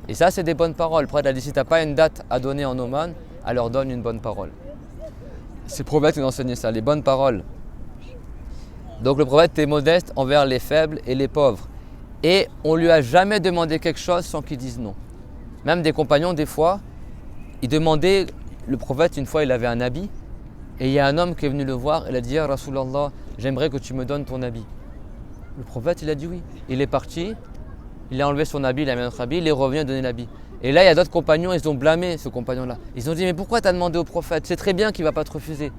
Et ça c'est des bonnes paroles. Le prophète a dit si tu n'as pas une date à donner en aumône, alors donne une bonne parole. C'est le prophète qui nous enseignait ça, les bonnes paroles. Donc le prophète était modeste envers les faibles et les pauvres. Et on ne lui a jamais demandé quelque chose sans qu'il dise non. Même des compagnons, des fois, ils demandaient, le prophète, une fois, il avait un habit. Et il y a un homme qui est venu le voir, il a dit « Ya Rasulallah, j'aimerais que tu me donnes ton habit. » Le prophète, il a dit oui. Il est parti, il a enlevé son habit, il a mis un autre habit, il est revenu donner l'habit. Et là, il y a d'autres compagnons, ils ont blâmé ce compagnon-là. Ils ont dit « Mais pourquoi tu as demandé au prophète? C'est très bien qu'il ne va pas te refuser. »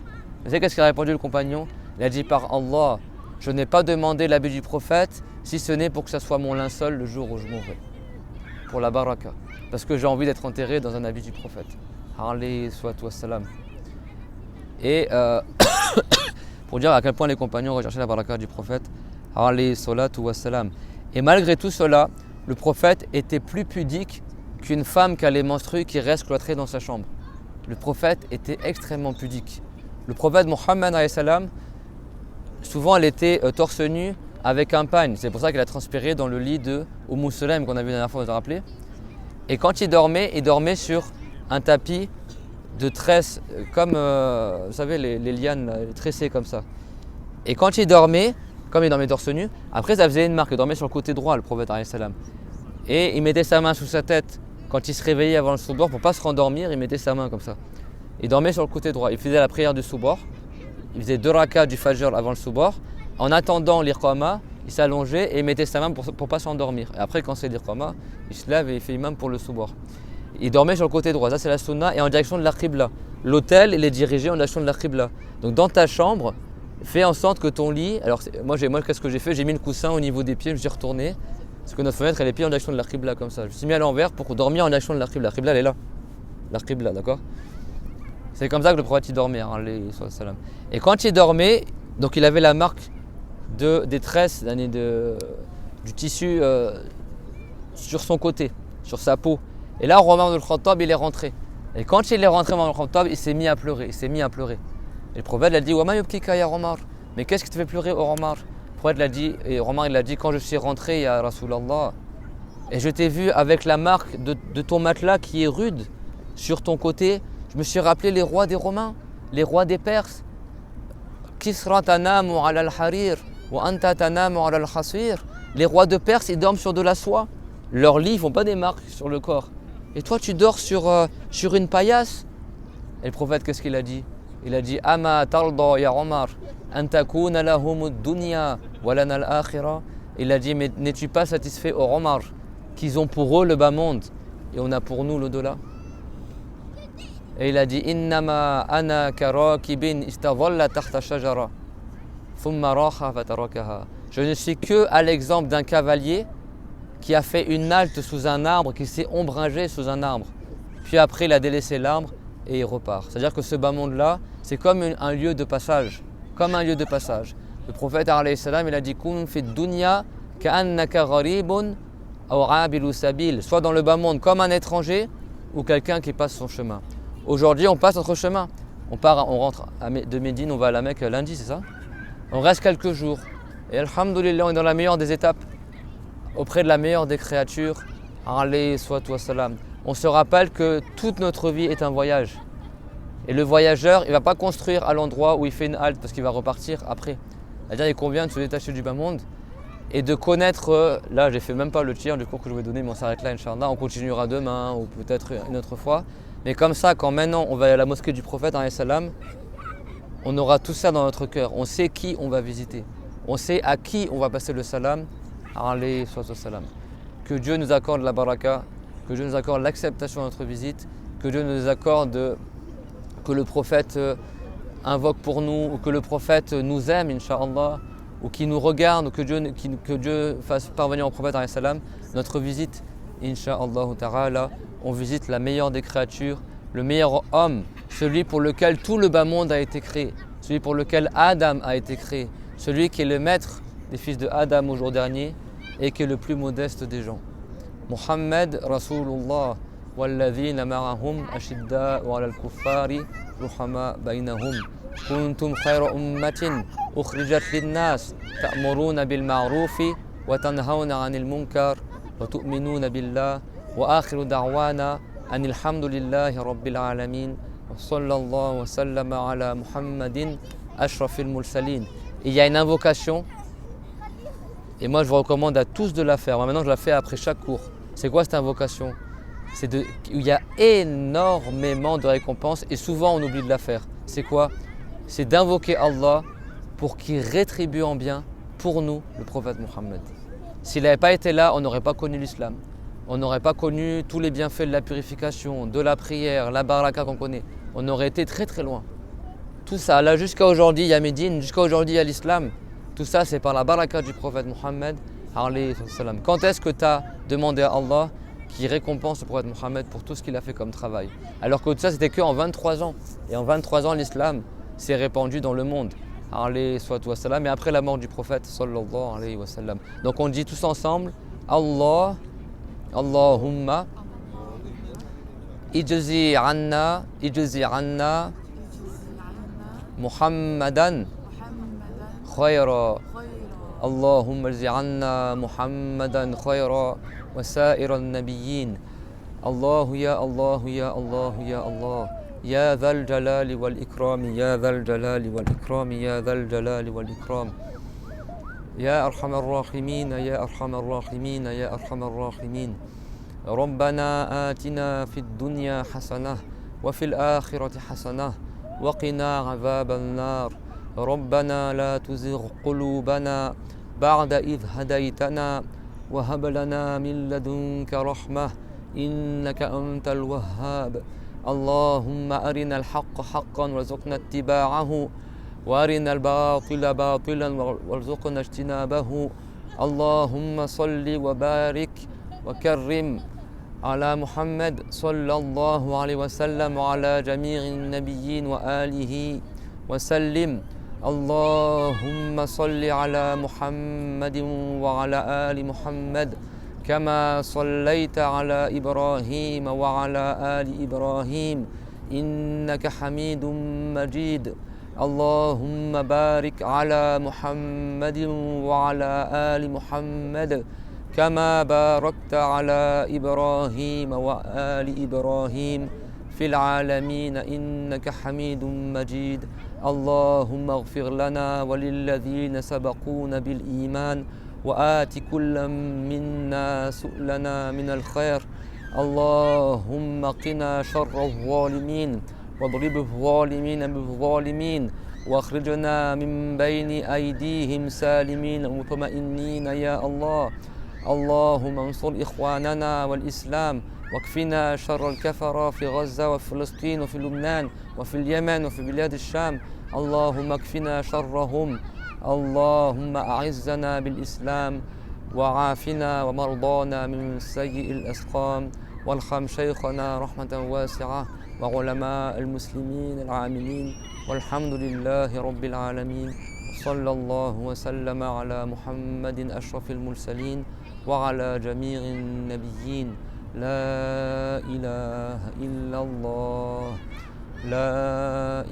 Vous savez qu'est-ce qu'a répondu le compagnon? Il a dit « Par Allah, je n'ai pas demandé l'habit du prophète, si ce n'est pour que ça soit mon linceul le jour où je mourrai. Pour la baraka. Parce que j'ai envie d'être enterré dans un habit du prophète. Alayhi salatu wassalam. » Et pour dire à quel point les compagnons recherchaient la baraka du prophète. Alayhi salatu wassalam. Et malgré tout cela, le prophète était plus pudique qu'une femme qui allait menstruer, qui reste cloîtrée dans sa chambre. Le prophète était extrêmement pudique. Le prophète Mohammed alayhi salam, souvent elle était torse nu avec un pagne. C'est pour ça qu'elle a transpiré dans le lit de Sulaym qu'on a vu la dernière fois, vous vous rappelez? Et quand il dormait sur un tapis de tresse, comme vous savez les lianes tressées comme ça. Et quand il dormait, comme il dormait torse nu, après ça faisait une marque, il dormait sur le côté droit, le prophète alayhi salam. Et il mettait sa main sous sa tête quand il se réveillait avant le soubor, pour ne pas se rendormir, il mettait sa main comme ça. Il dormait sur le côté droit, il faisait la prière du soubor, il faisait 2 rakats du fajr avant le soubor. En attendant l'iqama, il s'allongeait et il mettait sa main pour ne pas s'endormir. Et après, quand c'est l'iqama, il se lève et il fait imam pour le soubor. Il dormait sur le côté droit, ça c'est la sunna, et en direction de la qibla. L'hôtel, il est dirigé en direction de la qibla. Donc dans ta chambre, fais en sorte que ton lit, alors moi qu'est-ce que j'ai fait? J'ai mis le coussin au niveau des pieds, je me suis retourné, parce que notre fenêtre elle est pliée en direction de la qibla comme ça. Je me suis mis à l'envers pour dormir en direction de la qibla. La qibla elle est là, la qibla, d'accord? C'est comme ça que le prophète il dormait, alayhi salam. Et quand il dormait, donc il avait la marque des tresses, du tissu sur son côté, sur sa peau. Et là, Omar ibn al-Khattab, il est rentré. Et quand il est rentré, Omar ibn al-Khattab, il s'est mis à pleurer. Et le prophète a dit, Wa ma yubkika ya Omar? Mais qu'est-ce qui te fait pleurer, Omar? Le prophète l'a dit, et Omar il a dit, quand je suis rentré, ya Rasulallah, et je t'ai vu avec la marque de ton matelas qui est rude sur ton côté, je me suis rappelé les rois des Romains, les rois des Perses. Kisra tanamu ala al-harir wa anta tanamu ala al-khasir. Les rois de Perse, ils dorment sur de la soie. Leurs lits, ils font pas des marques sur le corps. Et toi, tu dors sur une paillasse. Et le prophète, qu'est-ce qu'il a dit? Il a dit Ama tarda ya Omar, an takuna lahum ad-dunya wa lana al-akhirah. Il a dit, mais n'es-tu pas satisfait, ô Omar, qu'ils ont pour eux le bas monde et on a pour nous l'au-delà? Et il a dit Innama ana karakibin istadalla tahta shajara thumma raha fatarakaha. Je ne suis que à l'exemple d'un cavalier qui a fait une halte sous un arbre, qui s'est ombragé sous un arbre. Puis après il a délaissé l'arbre et il repart. C'est-à-dire que ce bas monde-là, c'est comme un lieu de passage. Comme un lieu de passage. Le prophète alayhi salam, il a dit Kun fi dunya ka'annaka gharibun aw abilu sabil. Soit dans le bas monde comme un étranger ou quelqu'un qui passe son chemin. Aujourd'hui, on passe notre chemin. On rentre de Médine, on va à la Mecque lundi, c'est ça? On reste quelques jours. Et alhamdoulilah, on est dans la meilleure des étapes, auprès de la meilleure des créatures. Alayhi salatu wassalam. On se rappelle que toute notre vie est un voyage. Et le voyageur, il ne va pas construire à l'endroit où il fait une halte parce qu'il va repartir après. C'est-à-dire, il convient de se détacher du bas monde et de connaître, là j'ai fait même pas le tiers du cours que je vais donner, mais on s'arrête là Inch'Allah, on continuera demain ou peut-être une autre fois. Mais comme ça, quand maintenant on va à la mosquée du prophète, on aura tout ça dans notre cœur. On sait qui on va visiter. On sait à qui on va passer le salam. Salam. Que Dieu nous accorde la baraka, que Dieu nous accorde l'acceptation de notre visite, que Dieu nous accorde que le prophète invoque pour nous, ou que le prophète nous aime, Inch'Allah, ou qui nous regarde, ou que Dieu fasse parvenir au prophète salam notre visite, Inch'Allah ta'ala. On visite la meilleure des créatures, le meilleur homme, celui pour lequel tout le bas monde a été créé, celui pour lequel Adam a été créé, celui qui est le maître des fils de Adam au jour dernier et qui est le plus modeste des gens. Muhammad Rasulullah walladhina ma'ahum ashidda'u 'alal kuffari ruhama bainahum kuntum khayra ummatin ukhrijat lin-nas ta'muruna bil ma'rufi wa tanhauna 'anil munkar wa tu'minuna billah wa akhiru da'wana anil hamdulillahi rabbil alamin wa sallallahu wa sallama ala Muhammadin ashrafil mursalin. Il y a une invocation. Et moi, je vous recommande à tous de la faire. Moi, maintenant, je la fais après chaque cours. C'est quoi cette invocation? Il y a énormément de récompenses et souvent, on oublie de la faire. C'est quoi? C'est d'invoquer Allah pour qu'il rétribue en bien pour nous le prophète Mohammed. S'il n'avait pas été là, on n'aurait pas connu l'islam. On n'aurait pas connu tous les bienfaits de la purification, de la prière, la baraka qu'on connaît. On aurait été très très loin. Tout ça, là jusqu'à aujourd'hui, il y a Médine, jusqu'à aujourd'hui, il y a l'islam. Tout ça, c'est par la baraka du prophète Mohammed. Quand est-ce que tu as demandé à Allah qui récompense le prophète Mohammed pour tout ce qu'il a fait comme travail? Alors que tout ça, c'était qu'en 23 ans. Et en 23 ans, l'islam s'est répandu dans le monde. Et après la mort du prophète, sallallahu alayhi wa sallam. Donc on dit tous ensemble, Allahumma, ijzi anna, Muhammadan khayra. Allahumma ijzi anna Muhammadan khayra wa sa'ira an-nabiyyin. Allah ya Allah ya Allah ya Allah. Ya dhal jalali wal ikram, ya dhal jalali wal ikram, ya dhal jalali wal ikram. Ya arhamar rahimin, ya arhamar rahimin, ya arhamar rahimin. ربنا آتنا في الدنيا حسنة وفي الآخرة حسنة وقنا عذاب النار ربنا لا تزغ قلوبنا بعد إذ هديتنا وهب لنا من لدنك رحمة إنك أنت الوهاب اللهم أرنا الحق حقا وارزقنا اتباعه وأرنا الباطل باطلا وارزقنا اجتنابه اللهم صل وبارك وكرم على محمد صلى الله عليه وسلم وعلى جميع النبيين وآله وسلم اللهم صل على محمد وعلى آل محمد كما صليت على إبراهيم وعلى آل إبراهيم إنك حميد مجيد اللهم بارك على محمد وعلى آل محمد كما باركت على إبراهيم وآل إبراهيم في العالمين إنك حميد مجيد اللهم اغفر لنا وللذين سبقونا بالإيمان وآت كل منا سؤلنا من الخير اللهم قنا شر الظالمين واضرب الظالمين بالظالمين واخرجنا من بين أيديهم سالمين مطمئنين يا الله اللهم انصر إخواننا والإسلام واكفنا شر الكفرة في غزة وفي فلسطين وفي لبنان وفي اليمن وفي بلاد الشام اللهم اكفنا شرهم اللهم أعزنا بالإسلام وعافنا ومرضانا من سيء الأسقام وارحم شيخنا رحمة واسعة وعلماء المسلمين العاملين والحمد لله رب العالمين صلى الله وسلم على محمد أشرف المرسلين وعلى جميع النبيين لا إله إلا الله لا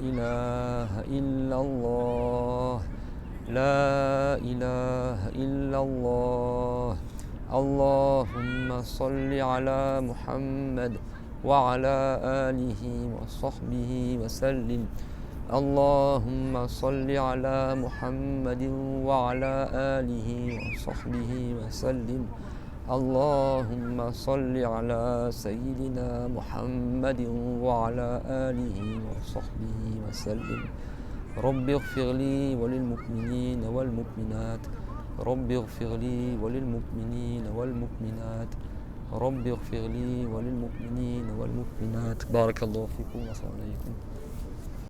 إله إلا الله لا إله إلا الله اللهم صل على محمد وعلى آله وصحبه وسلم اللهم صل على محمد وعلى آله وصحبه وسلم. اللهم صل على سيدنا محمد وعلى آله وصحبه وسلم. رب اغفر لي وللمؤمنين والمؤمنات. رب اغفر لي وللمؤمنين والمؤمنات. رب اغفر لي وللمؤمنين والمؤمنات. بارك الله فيكم والسلام عليكم.